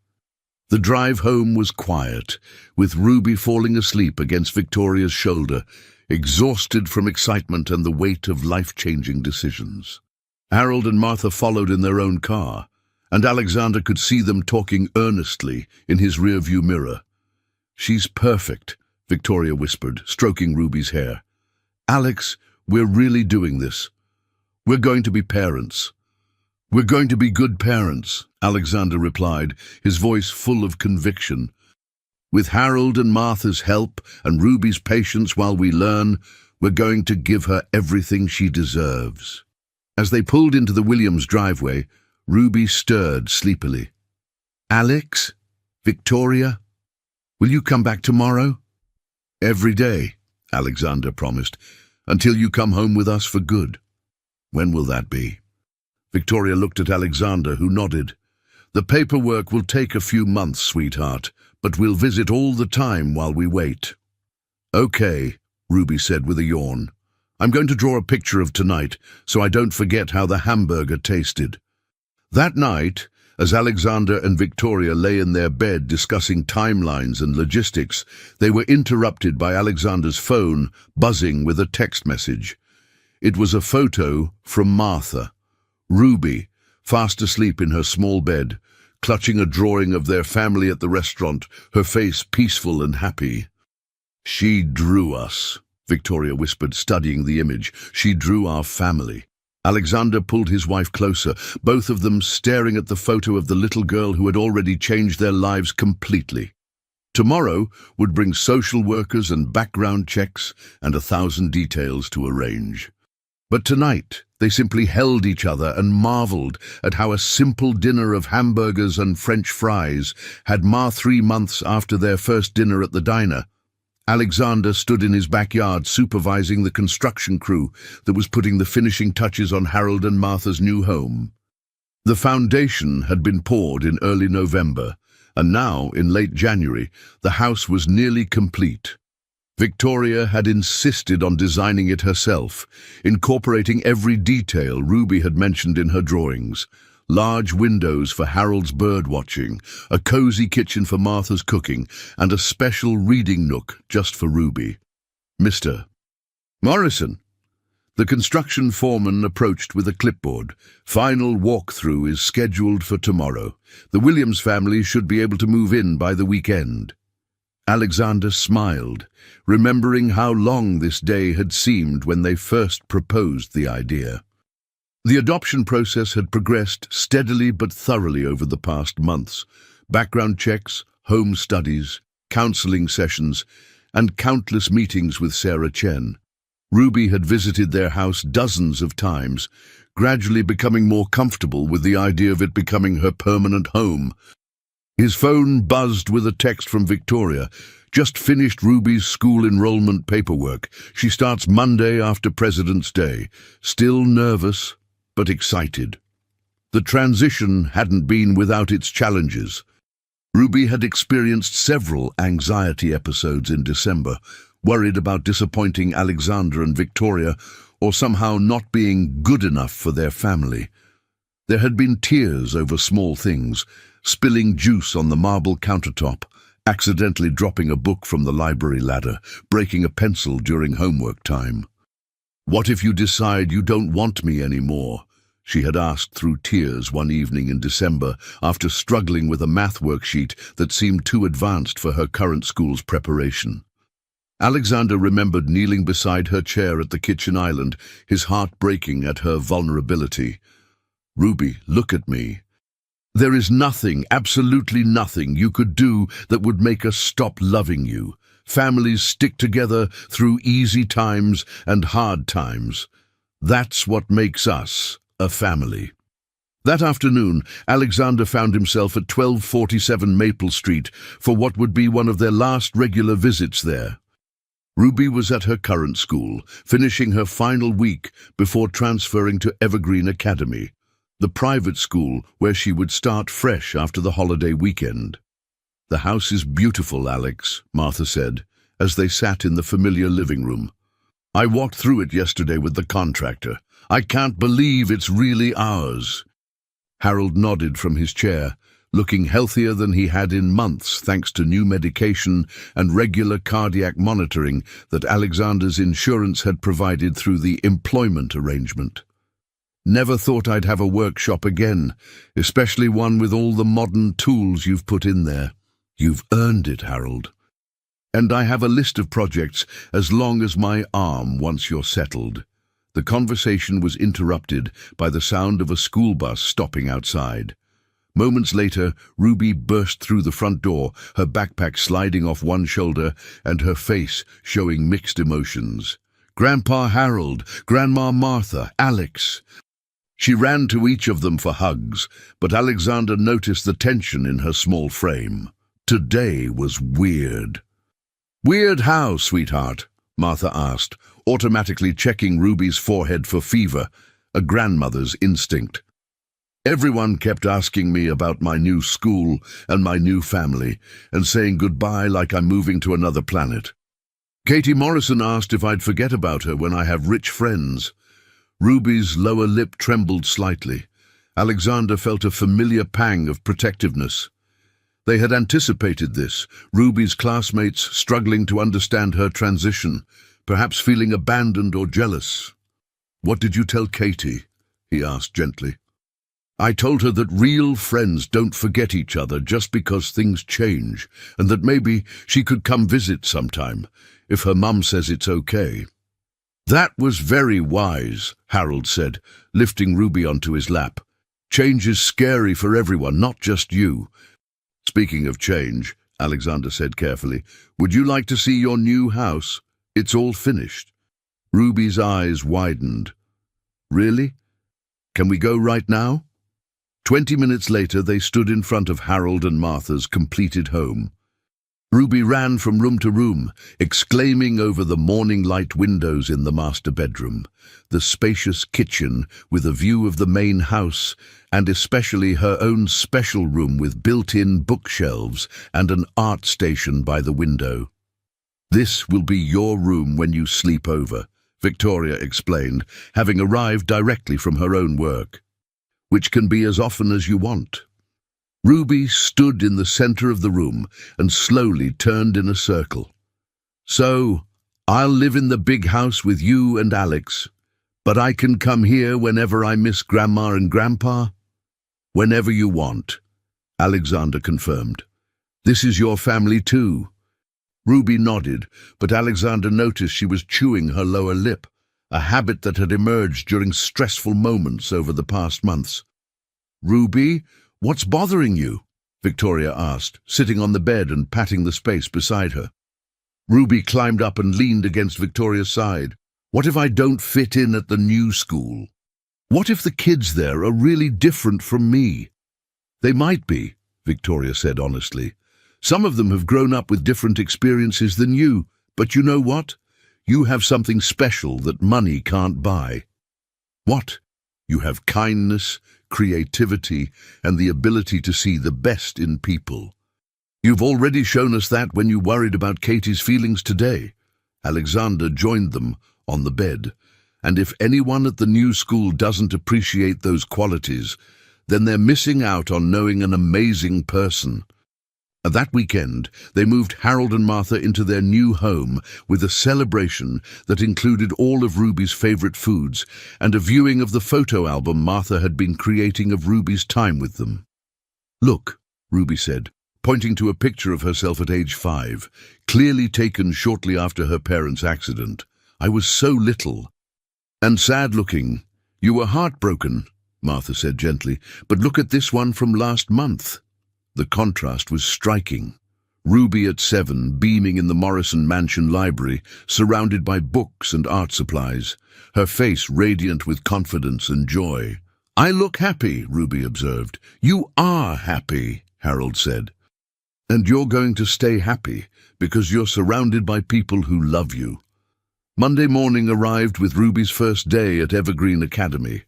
The drive home was quiet, with Ruby falling asleep against Victoria's shoulder, exhausted from excitement and the weight of life-changing decisions. Harold and Martha followed in their own car, and Alexander could see them talking earnestly in his rearview mirror. "She's perfect," Victoria whispered, stroking Ruby's hair. "Alex, we're really doing this. We're going to be parents." "We're going to be good parents," Alexander replied, his voice full of conviction. "With Harold and Martha's help and Ruby's patience while we learn, we're going to give her everything she deserves." As they pulled into the Williams driveway, Ruby stirred sleepily. "Alex? Victoria? Will you come back tomorrow?" "Every day," Alexander promised, "until you come home with us for good." "When will that be?" Victoria looked at Alexander, who nodded. "The paperwork will take a few months, sweetheart, but we'll visit all the time while we wait." "Okay," Ruby said with a yawn. "I'm going to draw a picture of tonight, so I don't forget how the hamburger tasted." That night, as Alexander and Victoria lay in their bed discussing timelines and logistics, they were interrupted by Alexander's phone buzzing with a text message. It was a photo from Martha. Ruby, fast asleep in her small bed, clutching a drawing of their family at the restaurant, her face peaceful and happy. "She drew us," Victoria whispered, studying the image. "She drew our family." Alexander pulled his wife closer, both of them staring at the photo of the little girl who had already changed their lives completely. Tomorrow would bring social workers and background checks and 1,000 details to arrange. But tonight, they simply held each other and marveled at how a simple dinner of hamburgers and French fries had marred 3 months after their first dinner at the diner. Alexander stood in his backyard supervising the construction crew that was putting the finishing touches on Harold and Martha's new home. The foundation had been poured in early November, and now, in late January, the house was nearly complete. Victoria had insisted on designing it herself, incorporating every detail Ruby had mentioned in her drawings. Large windows for Harold's bird watching, a cozy kitchen for Martha's cooking, and a special reading nook just for Ruby. Mr. Morrison. The construction foreman approached with a clipboard. Final walkthrough is scheduled for tomorrow. The Williams family should be able to move in by the weekend. Alexander smiled, remembering how long this day had seemed when they first proposed the idea. The adoption process had progressed steadily but thoroughly over the past months. Background checks, home studies, counseling sessions, and countless meetings with Sarah Chen. Ruby had visited their house dozens of times, gradually becoming more comfortable with the idea of it becoming her permanent home. His phone buzzed with a text from Victoria. Just finished Ruby's school enrollment paperwork. She starts Monday after President's Day. Still nervous, but excited. The transition hadn't been without its challenges. Ruby had experienced several anxiety episodes in December, worried about disappointing Alexander and Victoria or somehow not being good enough for their family. There had been tears over small things, spilling juice on the marble countertop, accidentally dropping a book from the library ladder, breaking a pencil during homework time. "What if you decide you don't want me anymore?" she had asked through tears one evening in December after struggling with a math worksheet that seemed too advanced for her current school's preparation. Alexander remembered kneeling beside her chair at the kitchen island, his heart breaking at her vulnerability. "Ruby, look at me. There is nothing, absolutely nothing you could do that would make us stop loving you. Families stick together through easy times and hard times. That's what makes us a family." That afternoon, Alexander found himself at 1247 Maple Street for what would be one of their last regular visits there. Ruby was at her current school, finishing her final week before transferring to Evergreen Academy, the private school where she would start fresh after the holiday weekend. "The house is beautiful, Alex," Martha said, as they sat in the familiar living room. "I walked through it yesterday with the contractor. I can't believe it's really ours." Harold nodded from his chair, looking healthier than he had in months thanks to new medication and regular cardiac monitoring that Alexander's insurance had provided through the employment arrangement. "Never thought I'd have a workshop again, especially one with all the modern tools you've put in there. You've earned it, Harold. And I have a list of projects as long as my arm once you're settled." The conversation was interrupted by the sound of a school bus stopping outside. Moments later, Ruby burst through the front door, her backpack sliding off one shoulder and her face showing mixed emotions. "Grandpa Harold, Grandma Martha, Alex." She ran to each of them for hugs, but Alexander noticed the tension in her small frame. Today was weird. "Weird how, sweetheart?" Martha asked, automatically checking Ruby's forehead for fever, a grandmother's instinct. "Everyone kept asking me about my new school and my new family, and saying goodbye like I'm moving to another planet. Katie Morrison asked if I'd forget about her when I have rich friends." Ruby's lower lip trembled slightly. Alexander felt a familiar pang of protectiveness. They had anticipated this, Ruby's classmates struggling to understand her transition, perhaps feeling abandoned or jealous. "What did you tell Katie?" he asked gently. "I told her that real friends don't forget each other just because things change, and that maybe she could come visit sometime, if her mum says it's okay." "That was very wise," Harold said, lifting Ruby onto his lap. "Change is scary for everyone, not just you." Speaking of change, Alexander said carefully. "Would you like to see your new house? It's all finished." Ruby's eyes widened. "Really? Can we go right now?" 20 minutes later, they stood in front of Harold and Martha's completed home. Ruby ran from room to room, exclaiming over the morning light windows in the master bedroom, the spacious kitchen with a view of the main house, and especially her own special room with built-in bookshelves and an art station by the window. "This will be your room when you sleep over," Victoria explained, having arrived directly from her own work, "which can be as often as you want." Ruby stood in the center of the room and slowly turned in a circle. "So, I'll live in the big house with you and Alex, but I can come here whenever I miss Grandma and Grandpa?" "Whenever you want," Alexander confirmed. "This is your family too." Ruby nodded, but Alexander noticed she was chewing her lower lip, a habit that had emerged during stressful moments over the past months. "Ruby, what's bothering you?" Victoria asked, sitting on the bed and patting the space beside her. Ruby climbed up and leaned against Victoria's side. "What if I don't fit in at the new school? What if the kids there are really different from me?" "They might be," Victoria said honestly. "Some of them have grown up with different experiences than you, but you know what? You have something special that money can't buy." "What?" "You have kindness, creativity, and the ability to see the best in people. You've already shown us that when you worried about Katie's feelings today." Alexander joined them on the bed. "And if anyone at the new school doesn't appreciate those qualities, then they're missing out on knowing an amazing person." That weekend, they moved Harold and Martha into their new home with a celebration that included all of Ruby's favorite foods and a viewing of the photo album Martha had been creating of Ruby's time with them. "Look," Ruby said, pointing to a picture of herself at age 5, clearly taken shortly after her parents' accident. "I was so little and sad-looking. You were heartbroken," Martha said gently, "but look at this one from last month." The contrast was striking. Ruby at 7, beaming in the Morrison Mansion library, surrounded by books and art supplies, her face radiant with confidence and joy. "I look happy," Ruby observed. "You are happy," Harold said. "And you're going to stay happy because you're surrounded by people who love you." Monday morning arrived with Ruby's first day at Evergreen Academy.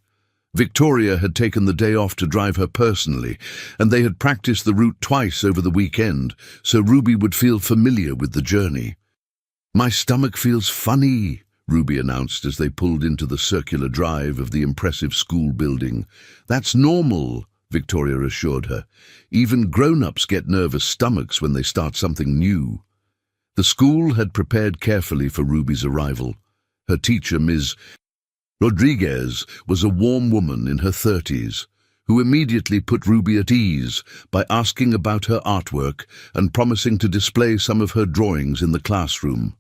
Victoria had taken the day off to drive her personally, and they had practiced the route twice over the weekend, so Ruby would feel familiar with the journey. "My stomach feels funny," Ruby announced as they pulled into the circular drive of the impressive school building. "That's normal," Victoria assured her. "Even grown-ups get nervous stomachs when they start something new." The school had prepared carefully for Ruby's arrival. Her teacher, Ms. Rodriguez, was a warm woman in her 30s, who immediately put Ruby at ease by asking about her artwork and promising to display some of her drawings in the classroom.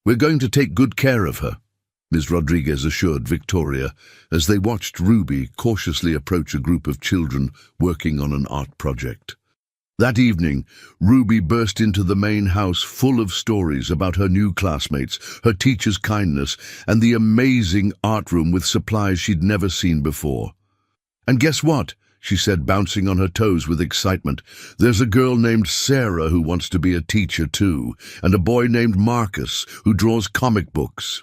"We're going to take good care of her," Ms. Rodriguez assured Victoria as they watched Ruby cautiously approach a group of children working on an art project. That evening, Ruby burst into the main house full of stories about her new classmates, her teacher's kindness, and the amazing art room with supplies she'd never seen before. "And guess what?" she said, bouncing on her toes with excitement. "There's a girl named Sarah who wants to be a teacher too, and a boy named Marcus who draws comic books.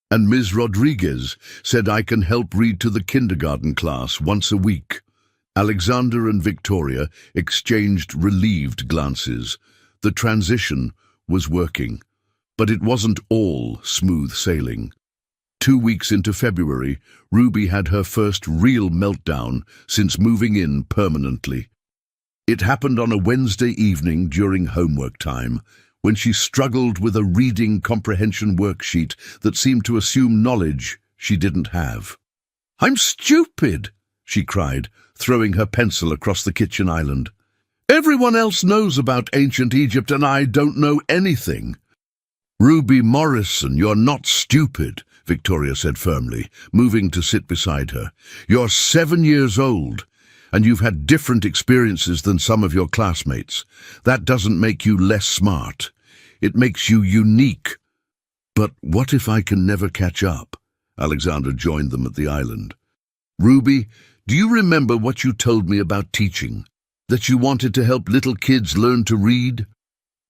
And Ms. Rodriguez said I can help read to the kindergarten class once a week." Alexander and Victoria exchanged relieved glances. The transition was working, but it wasn't all smooth sailing. 2 weeks into February, Ruby had her first real meltdown since moving in permanently. It happened on a Wednesday evening during homework time, when she struggled with a reading comprehension worksheet that seemed to assume knowledge she didn't have. "I'm stupid!" she cried, throwing her pencil across the kitchen island. "Everyone else knows about ancient Egypt and I don't know anything." "Ruby Morrison, you're not stupid," Victoria said firmly, moving to sit beside her. "You're 7 years old, and you've had different experiences than some of your classmates. That doesn't make you less smart. It makes you unique. But what if I can never catch up? Alexander joined them at the island. Ruby, do you remember what you told me about teaching? That you wanted to help little kids learn to read?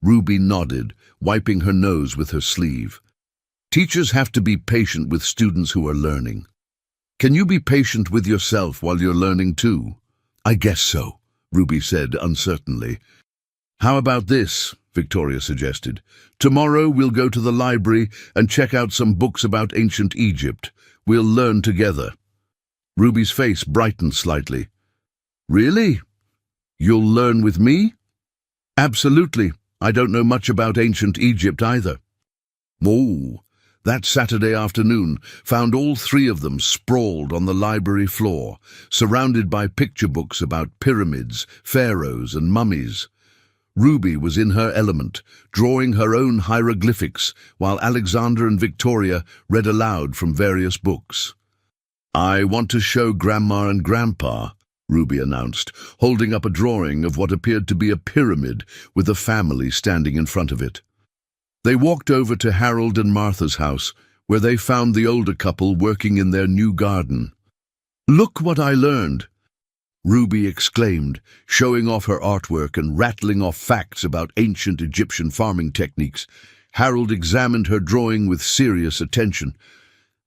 Ruby nodded, wiping her nose with her sleeve. Teachers have to be patient with students who are learning. Can you be patient with yourself while you're learning too? I guess so, Ruby said uncertainly. How about this? Victoria suggested. Tomorrow we'll go to the library and check out some books about ancient Egypt. We'll learn together. Ruby's face brightened slightly. Really? You'll learn with me? Absolutely. I don't know much about ancient Egypt either. Oh, that Saturday afternoon found all three of them sprawled on the library floor, surrounded by picture books about pyramids, pharaohs, and mummies. Ruby was in her element, drawing her own hieroglyphics, while Alexander and Victoria read aloud from various books. I want to show Grandma and Grandpa, Ruby announced, holding up a drawing of what appeared to be a pyramid with a family standing in front of it. They walked over to Harold and Martha's house, where they found the older couple working in their new garden. Look what I learned, Ruby exclaimed, showing off her artwork and rattling off facts about ancient Egyptian farming techniques. Harold examined her drawing with serious attention.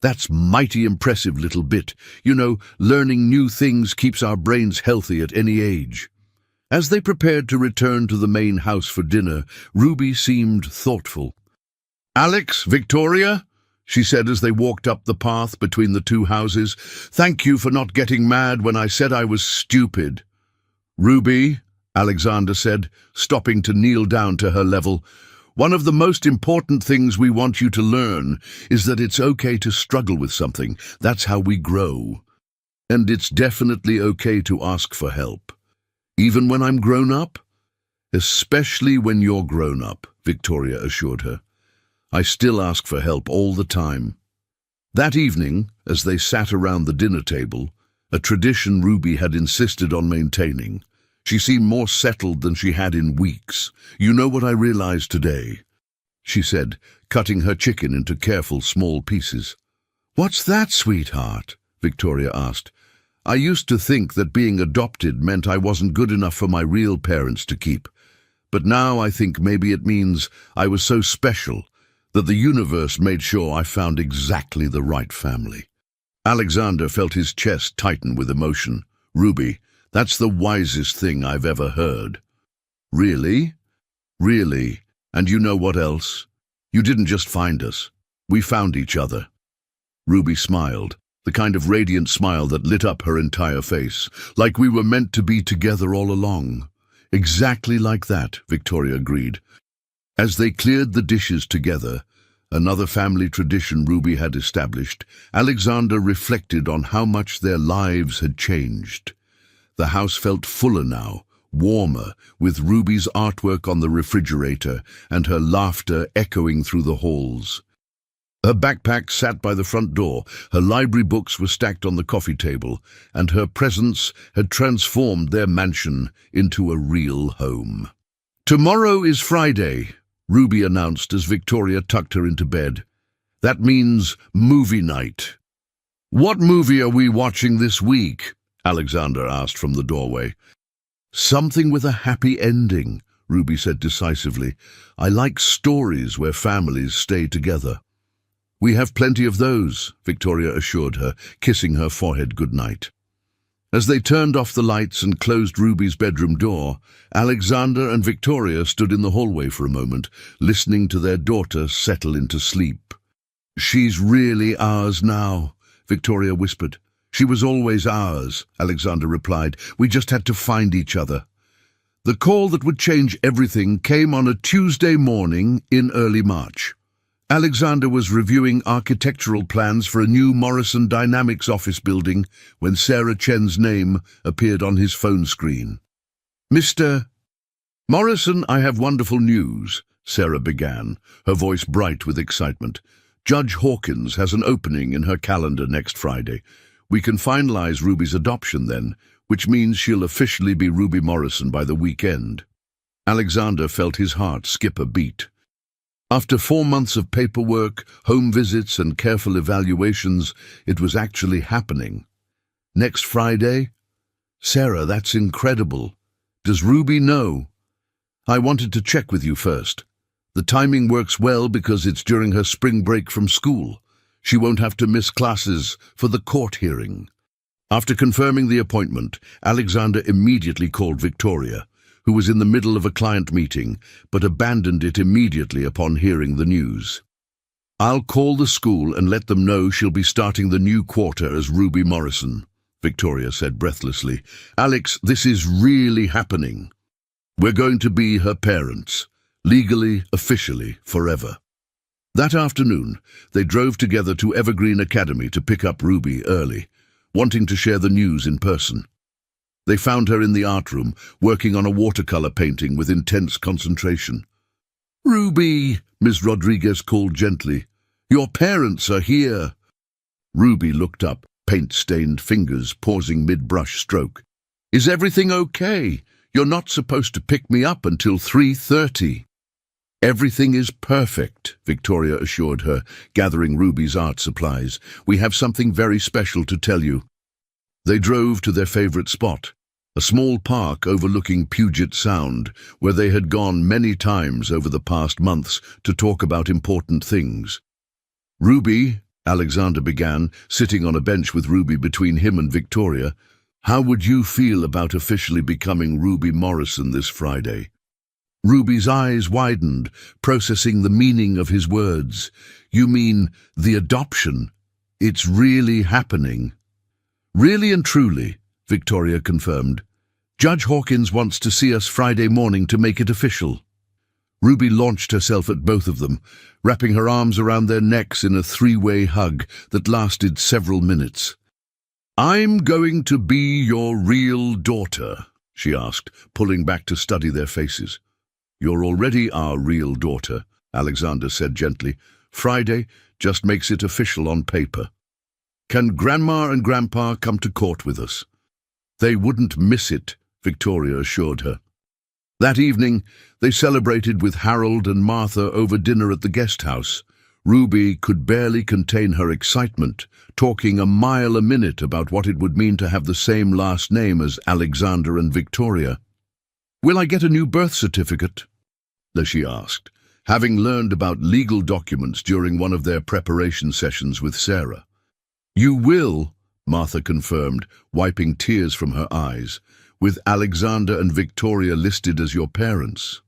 That's mighty impressive, little bit. You know, learning new things keeps our brains healthy at any age. As they prepared to return to the main house for dinner, Ruby seemed thoughtful. Alex, Victoria, she said as they walked up the path between the two houses, thank you for not getting mad when I said I was stupid. Ruby, Alexander said, stopping to kneel down to her level, one of the most important things we want you to learn is that it's okay to struggle with something. That's how we grow. And it's definitely okay to ask for help. Even when I'm grown up? Especially when you're grown up, Victoria assured her. I still ask for help all the time. That evening, as they sat around the dinner table, a tradition Ruby had insisted on maintaining, she seemed more settled than she had in weeks. You know what I realized today? She said, cutting her chicken into careful small pieces. What's that, sweetheart? Victoria asked. I used to think that being adopted meant I wasn't good enough for my real parents to keep. But now I think maybe it means I was so special that the universe made sure I found exactly the right family. Alexander felt his chest tighten with emotion. Ruby, that's the wisest thing I've ever heard. Really? Really? And you know what else? You didn't just find us. We found each other. Ruby smiled, the kind of radiant smile that lit up her entire face, like we were meant to be together all along. Exactly like that, Victoria agreed. As they cleared the dishes together, another family tradition Ruby had established, Alexander reflected on how much their lives had changed. The house felt fuller now, warmer, with Ruby's artwork on the refrigerator and her laughter echoing through the halls. Her backpack sat by the front door, her library books were stacked on the coffee table, and her presence had transformed their mansion into a real home. Tomorrow is Friday, Ruby announced as Victoria tucked her into bed. That means movie night. What movie are we watching this week? Alexander asked from the doorway. Something with a happy ending, Ruby said decisively. I like stories where families stay together. We have plenty of those, Victoria assured her, kissing her forehead goodnight. As they turned off the lights and closed Ruby's bedroom door, Alexander and Victoria stood in the hallway for a moment, listening to their daughter settle into sleep. She's really ours now, Victoria whispered. She was always ours, Alexander replied. We just had to find each other. The call that would change everything came on a Tuesday morning in early March. Alexander was reviewing architectural plans for a new Morrison Dynamics office building when Sarah Chen's name appeared on his phone screen. Mr. Morrison, I have wonderful news, Sarah began, her voice bright with excitement. Judge Hawkins has an opening in her calendar next Friday. We can finalize Ruby's adoption then. which means she'll officially be Ruby Morrison by the weekend. Alexander felt his heart skip a beat. After 4 months of paperwork, home visits, and careful evaluations, it was actually happening. Next Friday? Sarah, that's incredible. Does Ruby know? I wanted to check with you first. The timing works well because it's during her spring break from school. She won't have to miss classes for the court hearing. After confirming the appointment, Alexander immediately called Victoria, who was in the middle of a client meeting, but abandoned it immediately upon hearing the news. I'll call the school and let them know she'll be starting the new quarter as Ruby Morrison, Victoria said breathlessly. Alex, this is really happening. We're going to be her parents, legally, officially, forever. That afternoon, they drove together to Evergreen Academy to pick up Ruby early, wanting to share the news in person. They found her in the art room, working on a watercolor painting with intense concentration. Ruby, Ms. Rodriguez called gently. Your parents are here. Ruby looked up, paint-stained fingers pausing mid-brush stroke. Is everything okay? You're not supposed to pick me up until 3:30. Everything is perfect, Victoria assured her, gathering Ruby's art supplies. We have something very special to tell you. They drove to their favorite spot, a small park overlooking Puget Sound, where they had gone many times over the past months to talk about important things. Ruby, Alexander began, sitting on a bench with Ruby between him and Victoria, how would you feel about officially becoming Ruby Morrison this Friday? Ruby's eyes widened, processing the meaning of his words. You mean the adoption? It's really happening. Really and truly, Victoria confirmed. Judge Hawkins wants to see us Friday morning to make it official. Ruby launched herself at both of them, wrapping her arms around their necks in a three-way hug that lasted several minutes. I'm going to be your real daughter, she asked, pulling back to study their faces. You're already our real daughter, Alexander said gently. Friday just makes it official on paper. Can Grandma and Grandpa come to court with us? They wouldn't miss it, Victoria assured her. That evening, they celebrated with Harold and Martha over dinner at the guest house. Ruby could barely contain her excitement, talking a mile a minute about what it would mean to have the same last name as Alexander and Victoria. Will I get a new birth certificate? She asked, having learned about legal documents during one of their preparation sessions with Sarah. You will, Martha confirmed, wiping tears from her eyes, with Alexander and Victoria listed as your parents.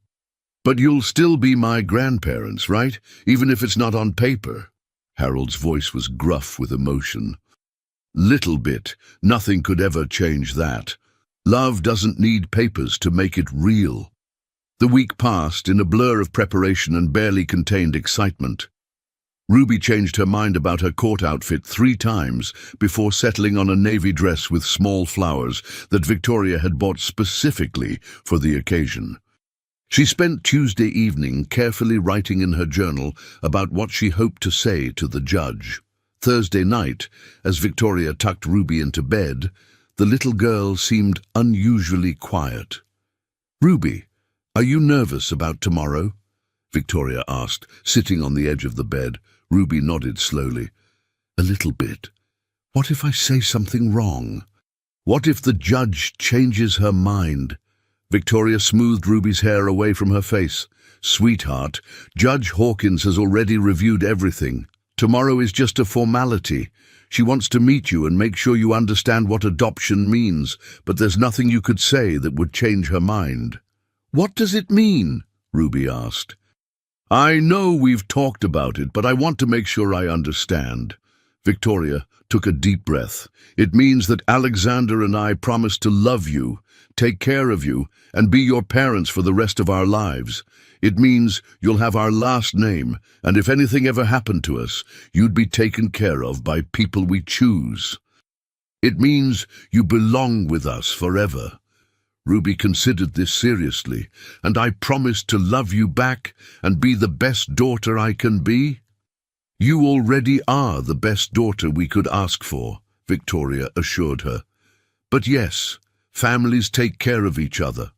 But you'll still be my grandparents, right? Even if it's not on paper. Harold's voice was gruff with emotion. Little bit. Nothing could ever change that. Love doesn't need papers to make it real. The week passed in a blur of preparation and barely contained excitement. Ruby changed her mind about her court outfit 3 times before settling on a navy dress with small flowers that Victoria had bought specifically for the occasion. She spent Tuesday evening carefully writing in her journal about what she hoped to say to the judge. Thursday night, as Victoria tucked Ruby into bed, the little girl seemed unusually quiet. Ruby, are you nervous about tomorrow? Victoria asked, sitting on the edge of the bed. Ruby nodded slowly. A little bit. What if I say something wrong? What if the judge changes her mind? Victoria smoothed Ruby's hair away from her face. Sweetheart, Judge Hawkins has already reviewed everything. Tomorrow is just a formality. She wants to meet you and make sure you understand what adoption means, but there's nothing you could say that would change her mind. What does it mean? Ruby asked. I know we've talked about it, but I want to make sure I understand. Victoria took a deep breath. It means that Alexander and I promise to love you, take care of you, and be your parents for the rest of our lives. It means you'll have our last name, and if anything ever happened to us, you'd be taken care of by people we choose. It means you belong with us forever. Ruby considered this seriously. And I promise to love you back and be the best daughter I can be? You already are the best daughter we could ask for, Victoria assured her. But yes, Families take care of each other.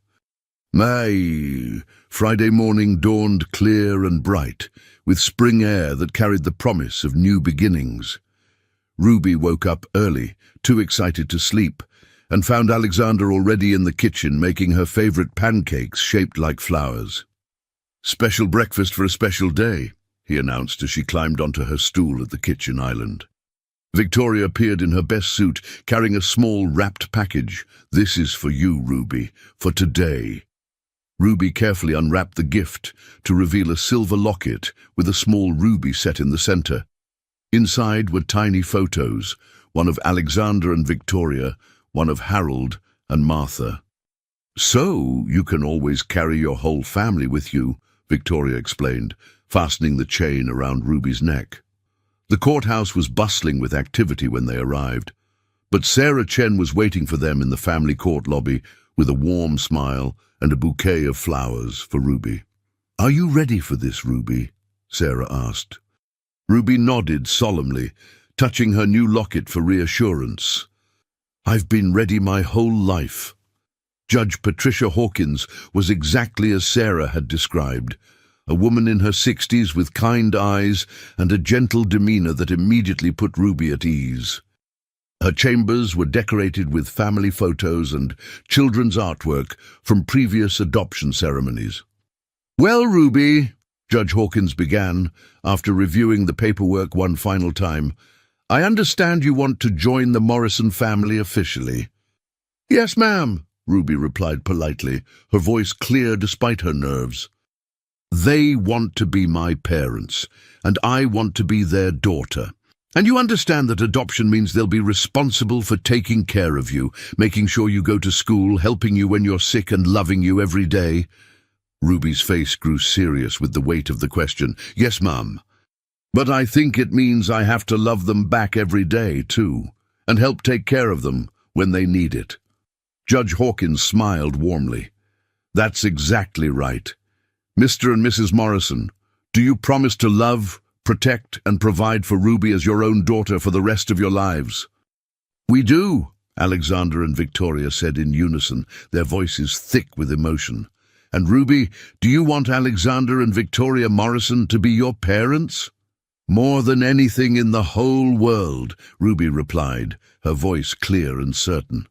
Friday morning dawned clear and bright, with spring air that carried the promise of new beginnings. Ruby woke up early, too excited to sleep, and found Alexander already in the kitchen making her favorite pancakes shaped like flowers. "Special breakfast for a special day," he announced as she climbed onto her stool at the kitchen island. Victoria appeared in her best suit, carrying a small wrapped package. "This is for you, Ruby, for today." Ruby carefully unwrapped the gift to reveal a silver locket with a small ruby set in the center. Inside were tiny photos, one of Alexander and Victoria, one of Harold and Martha. "So you can always carry your whole family with you," Victoria explained, fastening the chain around Ruby's neck. The courthouse was bustling with activity when they arrived, but Sarah Chen was waiting for them in the family court lobby with a warm smile and a bouquet of flowers for Ruby. "Are you ready for this, Ruby?" Sarah asked. Ruby nodded solemnly, touching her new locket for reassurance. "I've been ready my whole life." Judge Patricia Hawkins was exactly as Sarah had described, a woman in her 60s with kind eyes and a gentle demeanor that immediately put Ruby at ease. Her chambers were decorated with family photos and children's artwork from previous adoption ceremonies. "Well, Ruby," Judge Hawkins began, after reviewing the paperwork one final time, "I understand you want to join the Morrison family officially." "Yes, ma'am," Ruby replied politely, her voice clear despite her nerves. "They want to be my parents, and I want to be their daughter. And you understand that adoption means they'll be responsible for taking care of you, making sure you go to school, helping you when you're sick, and loving you every day." Ruby's face grew serious with the weight of the question. "Yes, ma'am. But I think it means I have to love them back every day, too, and help take care of them when they need it." Judge Hawkins smiled warmly. "That's exactly right. Mr. and Mrs. Morrison, do you promise to love, protect, and provide for Ruby as your own daughter for the rest of your lives?" "We do," Alexander and Victoria said in unison, their voices thick with emotion. "And Ruby, do you want Alexander and Victoria Morrison to be your parents?" "More than anything in the whole world," Ruby replied, her voice clear and certain.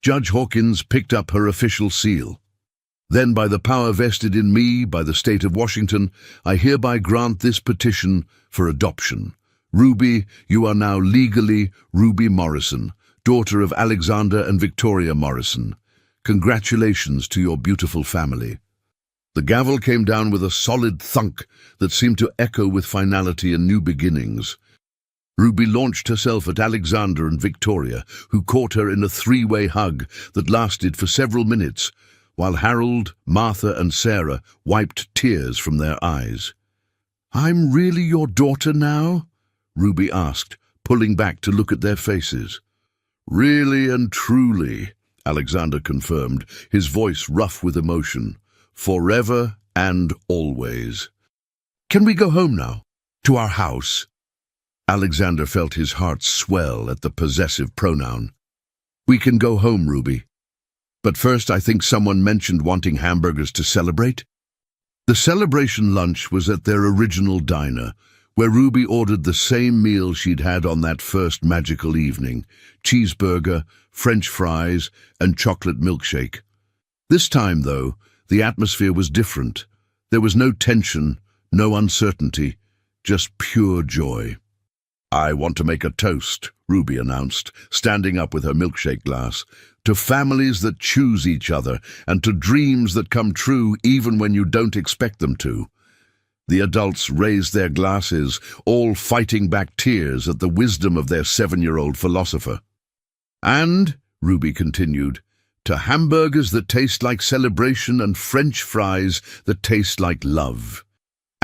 Judge Hawkins picked up her official seal. "Then, by the power vested in me by the state of Washington, I hereby grant this petition for adoption. Ruby, you are now legally Ruby Morrison, daughter of Alexander and Victoria Morrison. Congratulations to your beautiful family." The gavel came down with a solid thunk that seemed to echo with finality and new beginnings. Ruby launched herself at Alexander and Victoria, who caught her in a three-way hug that lasted for several minutes, while Harold, Martha, and Sarah wiped tears from their eyes. "I'm really your daughter now?" Ruby asked, pulling back to look at their faces. "Really and truly," Alexander confirmed, his voice rough with emotion. "Forever and always." "Can we go home now? To our house?" Alexander felt his heart swell at the possessive pronoun. "We can go home, Ruby. But first, I think someone mentioned wanting hamburgers to celebrate." The celebration lunch was at their original diner, where Ruby ordered the same meal she'd had on that first magical evening: cheeseburger, French fries, and chocolate milkshake. This time, though, the atmosphere was different. There was no tension, no uncertainty, just pure joy. "I want to make a toast," Ruby announced, standing up with her milkshake glass, "to families that choose each other and to dreams that come true even when you don't expect them to." The adults raised their glasses, all fighting back tears at the wisdom of their 7-year-old philosopher. "And," Ruby continued, "to hamburgers that taste like celebration and French fries that taste like love."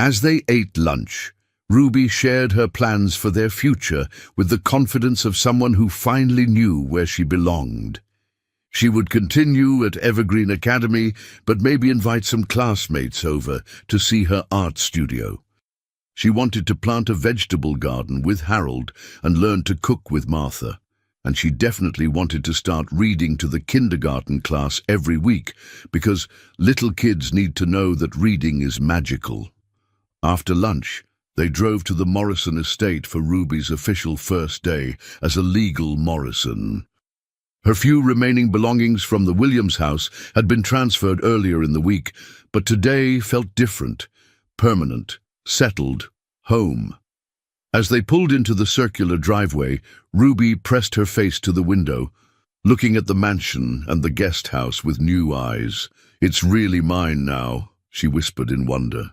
As they ate lunch, Ruby shared her plans for their future with the confidence of someone who finally knew where she belonged. She would continue at Evergreen Academy, but maybe invite some classmates over to see her art studio. She wanted to plant a vegetable garden with Harold and learn to cook with Martha. And she definitely wanted to start reading to the kindergarten class every week because little kids need to know that reading is magical. After lunch, they drove to the Morrison estate for Ruby's official first day as a legal Morrison. Her few remaining belongings from the Williams house had been transferred earlier in the week, but today felt different, permanent, settled, home. As they pulled into the circular driveway, Ruby pressed her face to the window, looking at the mansion and the guest house with new eyes. "It's really mine now," she whispered in wonder.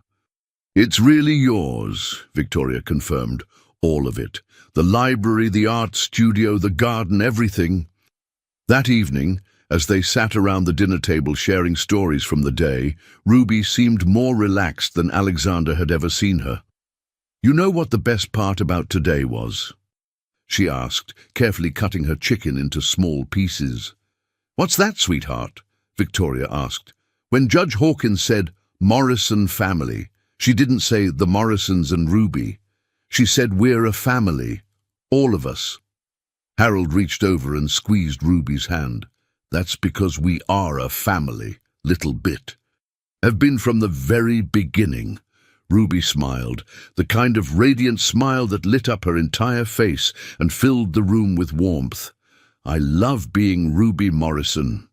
"It's really yours," Victoria confirmed. "All of it. The library, the art studio, the garden, everything." That evening, as they sat around the dinner table sharing stories from the day, Ruby seemed more relaxed than Alexander had ever seen her. "You know what the best part about today was?" she asked, carefully cutting her chicken into small pieces. "What's that, sweetheart?" Victoria asked. "When Judge Hawkins said, 'Morrison family,' she didn't say the Morrisons and Ruby. She said we're a family, all of us." Harold reached over and squeezed Ruby's hand. "That's because we are a family, little bit. Have been from the very beginning." Ruby smiled, the kind of radiant smile that lit up her entire face and filled the room with warmth. "I love being Ruby Morrison."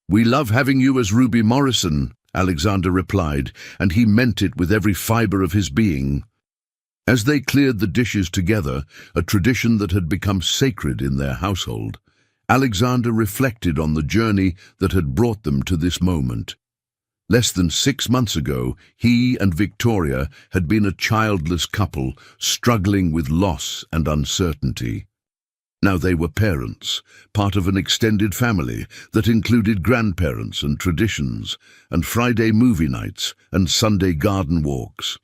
"We love having you as Ruby Morrison," Alexander replied, and he meant it with every fiber of his being. As they cleared the dishes together, a tradition that had become sacred in their household, Alexander reflected on the journey that had brought them to this moment. Less than 6 months ago, he and Victoria had been a childless couple struggling with loss and uncertainty. Now they were parents, part of an extended family that included grandparents and traditions, and Friday movie nights and Sunday garden walks.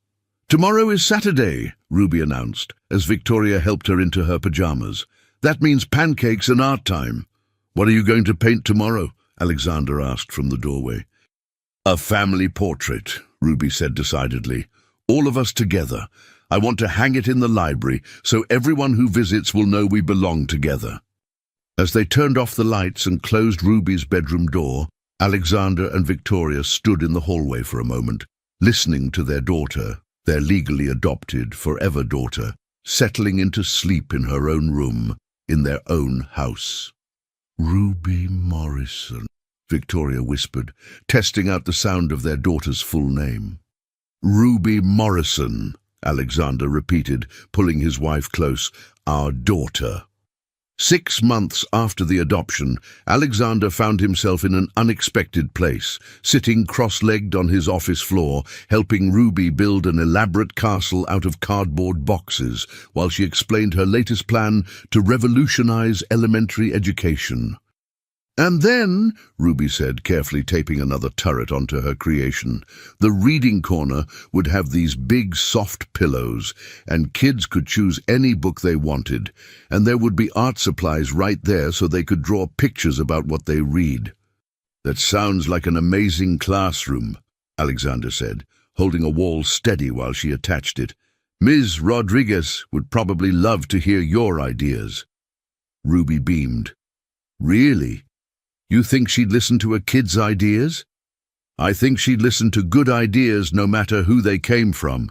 "Tomorrow is Saturday," Ruby announced, as Victoria helped her into her pajamas. "That means pancakes and art time." "What are you going to paint tomorrow?" Alexander asked from the doorway. "A family portrait," Ruby said decidedly. "All of us together. I want to hang it in the library so everyone who visits will know we belong together." As they turned off the lights and closed Ruby's bedroom door, Alexander and Victoria stood in the hallway for a moment, listening to their daughter, their legally adopted forever daughter, settling into sleep in her own room, in their own house. "Ruby Morrison," Victoria whispered, testing out the sound of their daughter's full name. "Ruby Morrison," Alexander repeated, pulling his wife close. "Our daughter." 6 months after the adoption, Alexander found himself in an unexpected place, sitting cross-legged on his office floor, helping Ruby build an elaborate castle out of cardboard boxes, while she explained her latest plan to revolutionize elementary education. "And then," Ruby said, carefully taping another turret onto her creation, "the reading corner would have these big soft pillows, and kids could choose any book they wanted, and there would be art supplies right there so they could draw pictures about what they read." "That sounds like an amazing classroom," Alexander said, holding a wall steady while she attached it. "Ms. Rodriguez would probably love to hear your ideas." Ruby beamed. "Really? You think she'd listen to a kid's ideas?" "I think she'd listen to good ideas no matter who they came from."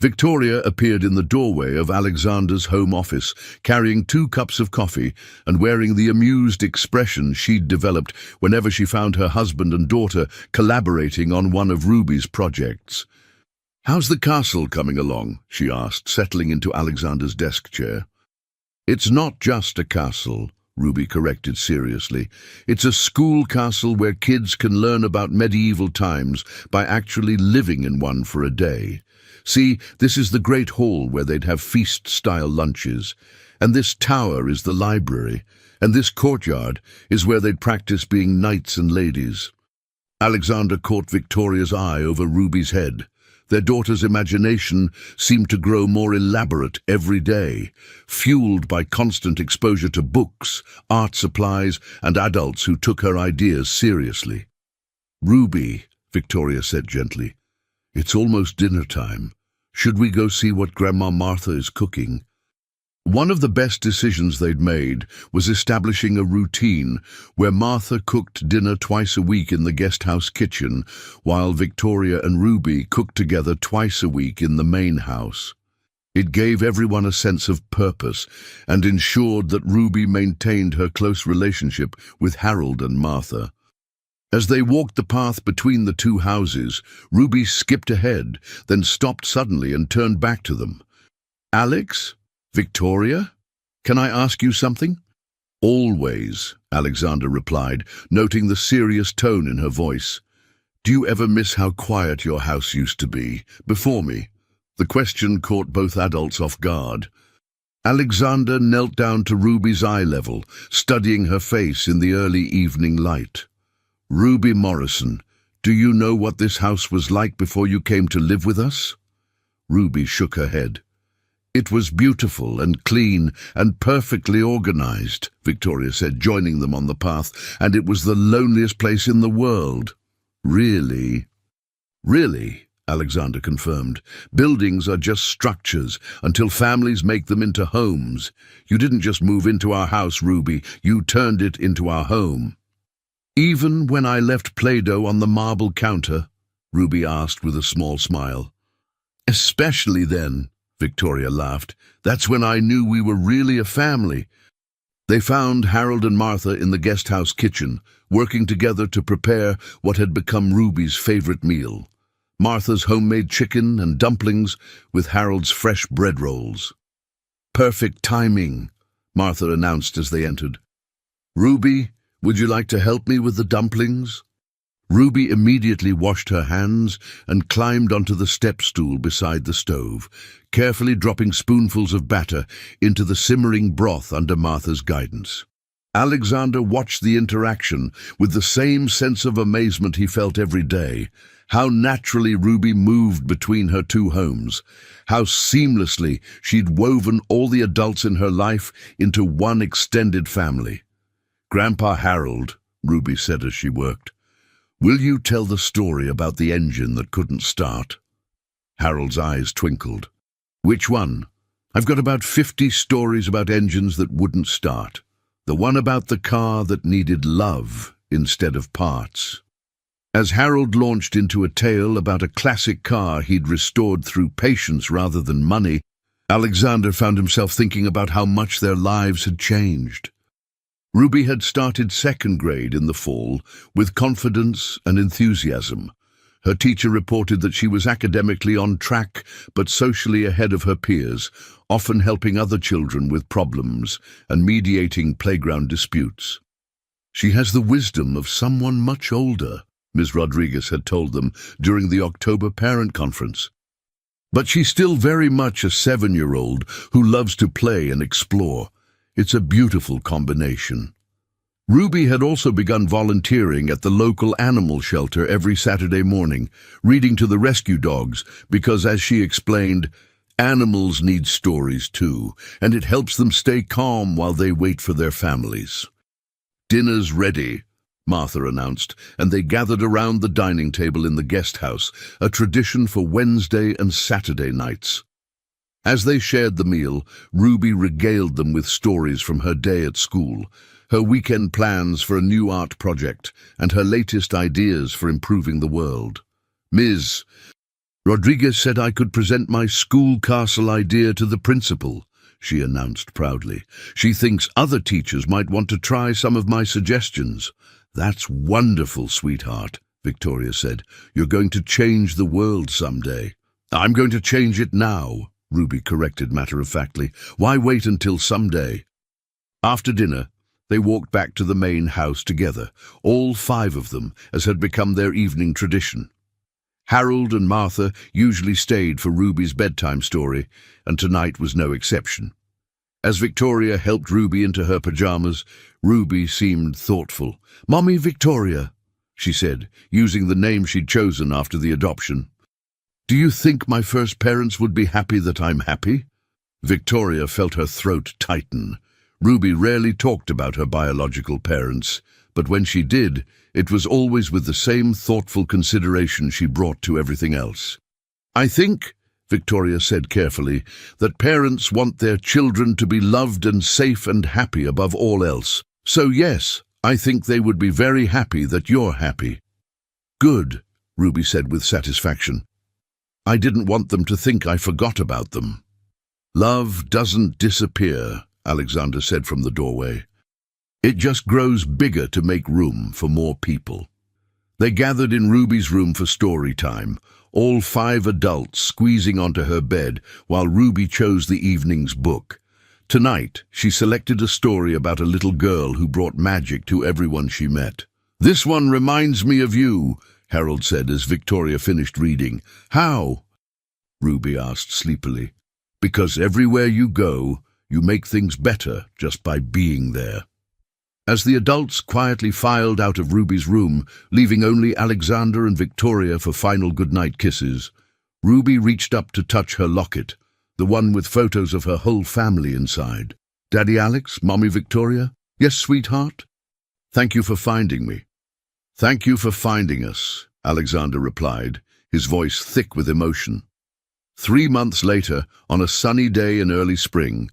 Victoria appeared in the doorway of Alexander's home office, carrying 2 cups of coffee and wearing the amused expression she'd developed whenever she found her husband and daughter collaborating on one of Ruby's projects. "How's the castle coming along?" she asked, settling into Alexander's desk chair. "It's not just a castle," Ruby corrected seriously. "It's a school castle where kids can learn about medieval times by actually living in one for a day. See, this is the great hall where they'd have feast-style lunches, and this tower is the library, and this courtyard is where they'd practice being knights and ladies." Alexander caught Victoria's eye over Ruby's head. Their daughter's imagination seemed to grow more elaborate every day, fueled by constant exposure to books, art supplies, and adults who took her ideas seriously. "Ruby," Victoria said gently, "it's almost dinner time. Should we go see what Grandma Martha is cooking?" One of the best decisions they'd made was establishing a routine where Martha cooked dinner twice a week in the guest house kitchen, while Victoria and Ruby cooked together twice a week in the main house. It gave everyone a sense of purpose and ensured that Ruby maintained her close relationship with Harold and Martha. As they walked the path between the two houses, Ruby skipped ahead, then stopped suddenly and turned back to them. "Alex? Victoria? Can I ask you something?" "Always," Alexander replied, noting the serious tone in her voice. "Do you ever miss how quiet your house used to be, before me?" The question caught both adults off guard. Alexander knelt down to Ruby's eye level, studying her face in the early evening light. "Ruby Morrison, do you know what this house was like before you came to live with us?" Ruby shook her head. "It was beautiful and clean and perfectly organized," Victoria said, joining them on the path, "and it was the loneliest place in the world." "Really?" "Really," Alexander confirmed. "Buildings are just structures until families make them into homes. You didn't just move into our house, Ruby. You turned it into our home." "Even when I left Play-Doh on the marble counter?" Ruby asked with a small smile. "Especially then," Victoria laughed. "That's when I knew we were really a family." They found Harold and Martha in the guest house kitchen, working together to prepare what had become Ruby's favorite meal: Martha's homemade chicken and dumplings with Harold's fresh bread rolls. "Perfect timing," Martha announced as they entered. "Ruby, would you like to help me with the dumplings?" Ruby immediately washed her hands and climbed onto the step stool beside the stove, carefully dropping spoonfuls of batter into the simmering broth under Martha's guidance. Alexander watched the interaction with the same sense of amazement he felt every day. How naturally Ruby moved between her two homes. How seamlessly she'd woven all the adults in her life into one extended family. "Grandpa Harold," Ruby said as she worked, "will you tell the story about the engine that couldn't start?" Harold's eyes twinkled. "Which one?" "I've got about 50 stories about engines that wouldn't start. The one about the car that needed love instead of parts." As Harold launched into a tale about a classic car he'd restored through patience rather than money, Alexander found himself thinking about how much their lives had changed. Ruby had started second grade in the fall with confidence and enthusiasm. Her teacher reported that she was academically on track but socially ahead of her peers, often helping other children with problems and mediating playground disputes. "She has the wisdom of someone much older," Ms. Rodriguez had told them during the October parent conference. "But she's still very much a 7-year-old who loves to play and explore. It's a beautiful combination." Ruby had also begun volunteering at the local animal shelter every Saturday morning, reading to the rescue dogs because, as she explained, animals need stories too, and it helps them stay calm while they wait for their families. "Dinner's ready," Martha announced, and they gathered around the dining table in the guest house, a tradition for Wednesday and Saturday nights. As they shared the meal, Ruby regaled them with stories from her day at school, her weekend plans for a new art project, and her latest ideas for improving the world. "Ms. Rodriguez said I could present my school castle idea to the principal," she announced proudly. "She thinks other teachers might want to try some of my suggestions." "That's wonderful, sweetheart," Victoria said. "You're going to change the world someday." "I'm going to change it now," Ruby corrected matter-of-factly. "Why wait until someday?" After dinner, they walked back to the main house together, all 5 of them, as had become their evening tradition. Harold and Martha usually stayed for Ruby's bedtime story, and tonight was no exception. As Victoria helped Ruby into her pajamas, Ruby seemed thoughtful. "Mommy Victoria," she said, using the name she'd chosen after the adoption. "Do you think my first parents would be happy that I'm happy?" Victoria felt her throat tighten. Ruby rarely talked about her biological parents, but when she did, it was always with the same thoughtful consideration she brought to everything else. "I think," Victoria said carefully, that parents want their children to be loved and safe and happy above all else. So yes, I think they would be very happy that you're happy. Good, Ruby said with satisfaction. I didn't want them to think I forgot about them. Love doesn't disappear, Alexander said from the doorway. It just grows bigger to make room for more people. They gathered in Ruby's room for story time, all 5 adults squeezing onto her bed while Ruby chose the evening's book. Tonight, she selected a story about a little girl who brought magic to everyone she met. This one reminds me of you, Harold said as Victoria finished reading. How? Ruby asked sleepily. Because everywhere you go, you make things better just by being there. As the adults quietly filed out of Ruby's room, leaving only Alexander and Victoria for final goodnight kisses, Ruby reached up to touch her locket, the one with photos of her whole family inside. Daddy Alex, Mommy Victoria? Yes, sweetheart? Thank you for finding me. Thank you for finding us, Alexander replied, his voice thick with emotion. 3 months later, on a sunny day in early spring,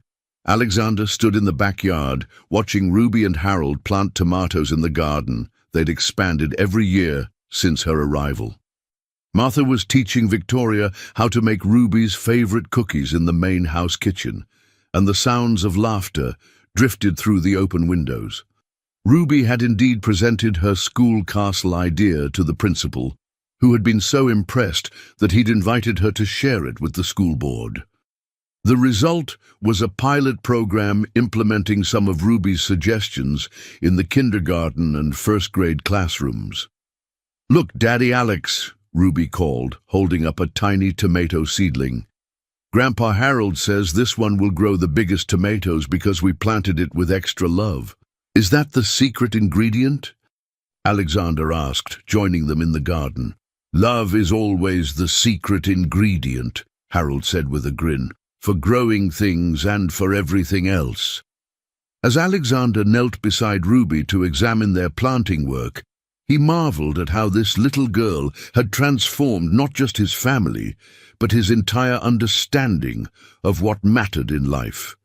Alexander stood in the backyard, watching Ruby and Harold plant tomatoes in the garden they'd expanded every year since her arrival. Martha was teaching Victoria how to make Ruby's favorite cookies in the main house kitchen, and the sounds of laughter drifted through the open windows. Ruby had indeed presented her school castle idea to the principal, who had been so impressed that he'd invited her to share it with the school board. The result was a pilot program implementing some of Ruby's suggestions in the kindergarten and first-grade classrooms. Look, Daddy Alex, Ruby called, holding up a tiny tomato seedling. Grandpa Harold says this one will grow the biggest tomatoes because we planted it with extra love. Is that the secret ingredient? Alexander asked, joining them in the garden. Love is always the secret ingredient, Harold said with a grin. For growing things and for everything else. As Alexander knelt beside Ruby to examine their planting work, he marveled at how this little girl had transformed not just his family, but his entire understanding of what mattered in life.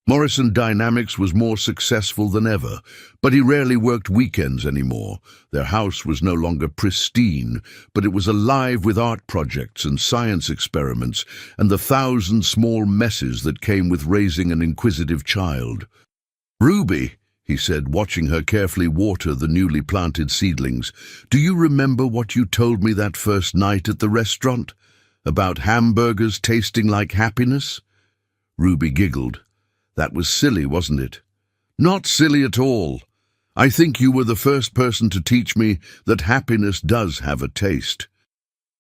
Morrison Dynamics was more successful than ever, but he rarely worked weekends anymore. Their house was no longer pristine, but it was alive with art projects and science experiments and the 1,000 small messes that came with raising an inquisitive child. Ruby, he said, watching her carefully water the newly planted seedlings, do you remember what you told me that first night at the restaurant? About hamburgers tasting like happiness? Ruby giggled. That was silly, wasn't it? Not silly at all. I think you were the first person to teach me that happiness does have a taste.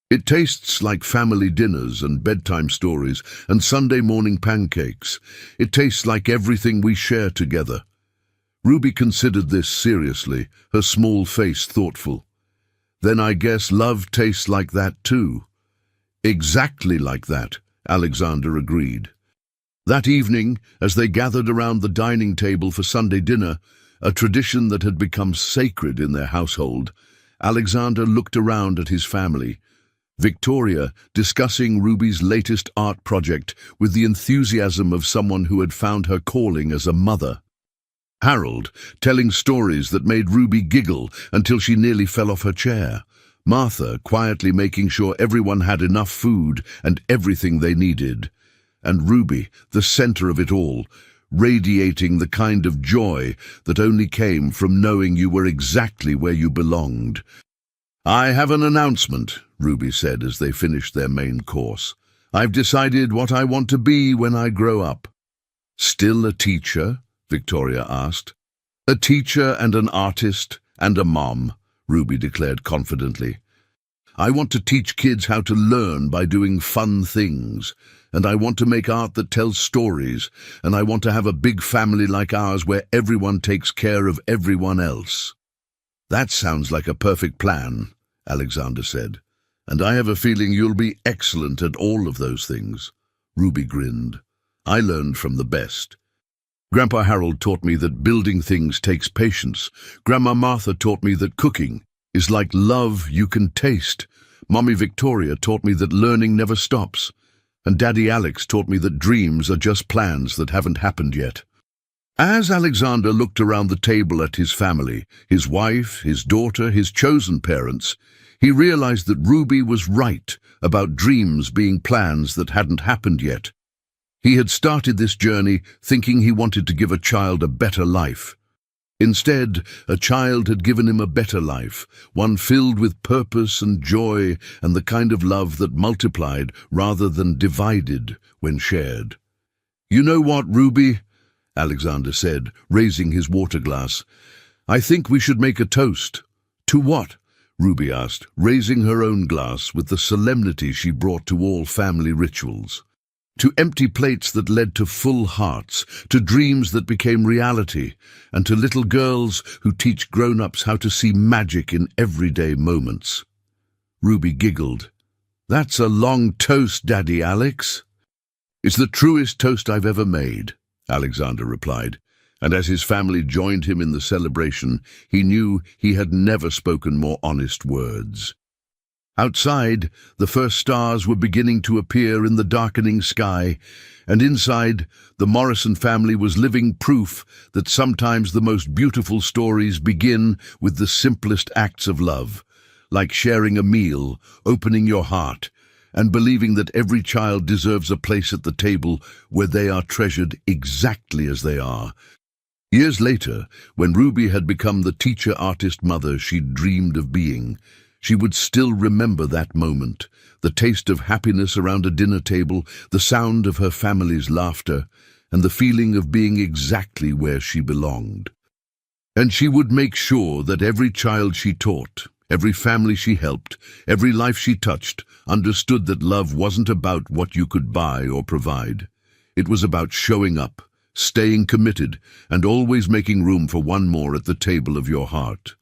It tastes like family dinners and bedtime stories and Sunday morning pancakes. It tastes like everything we share together. Ruby considered this seriously, her small face thoughtful. Then I guess love tastes like that too. Exactly like that, Alexander agreed. That evening, as they gathered around the dining table for Sunday dinner, a tradition that had become sacred in their household, Alexander looked around at his family. Victoria discussing Ruby's latest art project with the enthusiasm of someone who had found her calling as a mother. Harold telling stories that made Ruby giggle until she nearly fell off her chair. Martha quietly making sure everyone had enough food and everything they needed. And Ruby, the center of it all, radiating the kind of joy that only came from knowing you were exactly where you belonged. I have an announcement, Ruby said as they finished their main course. I've decided what I want to be when I grow up. Still a teacher? Victoria asked. A teacher and an artist and a mom, Ruby declared confidently. I want to teach kids how to learn by doing fun things. And I want to make art that tells stories, and I want to have a big family like ours where everyone takes care of everyone else. That sounds like a perfect plan, Alexander said, and I have a feeling you'll be excellent at all of those things. Ruby grinned. I learned from the best. Grandpa Harold taught me that building things takes patience. Grandma Martha taught me that cooking is like love you can taste. Mommy Victoria taught me that learning never stops. And Daddy Alex taught me that dreams are just plans that haven't happened yet. As Alexander looked around the table at his family, his wife, his daughter, his chosen parents, he realized that Ruby was right about dreams being plans that hadn't happened yet. He had started this journey thinking he wanted to give a child a better life. Instead, a child had given him a better life, one filled with purpose and joy and the kind of love that multiplied rather than divided when shared. "You know what, Ruby?" Alexander said, raising his water glass. "I think we should make a toast." "To what?" Ruby asked, raising her own glass with the solemnity she brought to all family rituals. "To empty plates that led to full hearts, to dreams that became reality, and to little girls who teach grown-ups how to see magic in everyday moments." Ruby giggled. "That's a long toast, Daddy Alex." "It's the truest toast I've ever made," Alexander replied, and as his family joined him in the celebration, he knew he had never spoken more honest words. Outside, the first stars were beginning to appear in the darkening sky, and inside, the Morrison family was living proof that sometimes the most beautiful stories begin with the simplest acts of love, like sharing a meal, opening your heart, and believing that every child deserves a place at the table where they are treasured exactly as they are. Years later, when Ruby had become the teacher-artist mother she'd dreamed of being, she would still remember that moment, the taste of happiness around a dinner table, the sound of her family's laughter, and the feeling of being exactly where she belonged. And she would make sure that every child she taught, every family she helped, every life she touched, understood that love wasn't about what you could buy or provide. It was about showing up, staying committed, and always making room for one more at the table of your heart.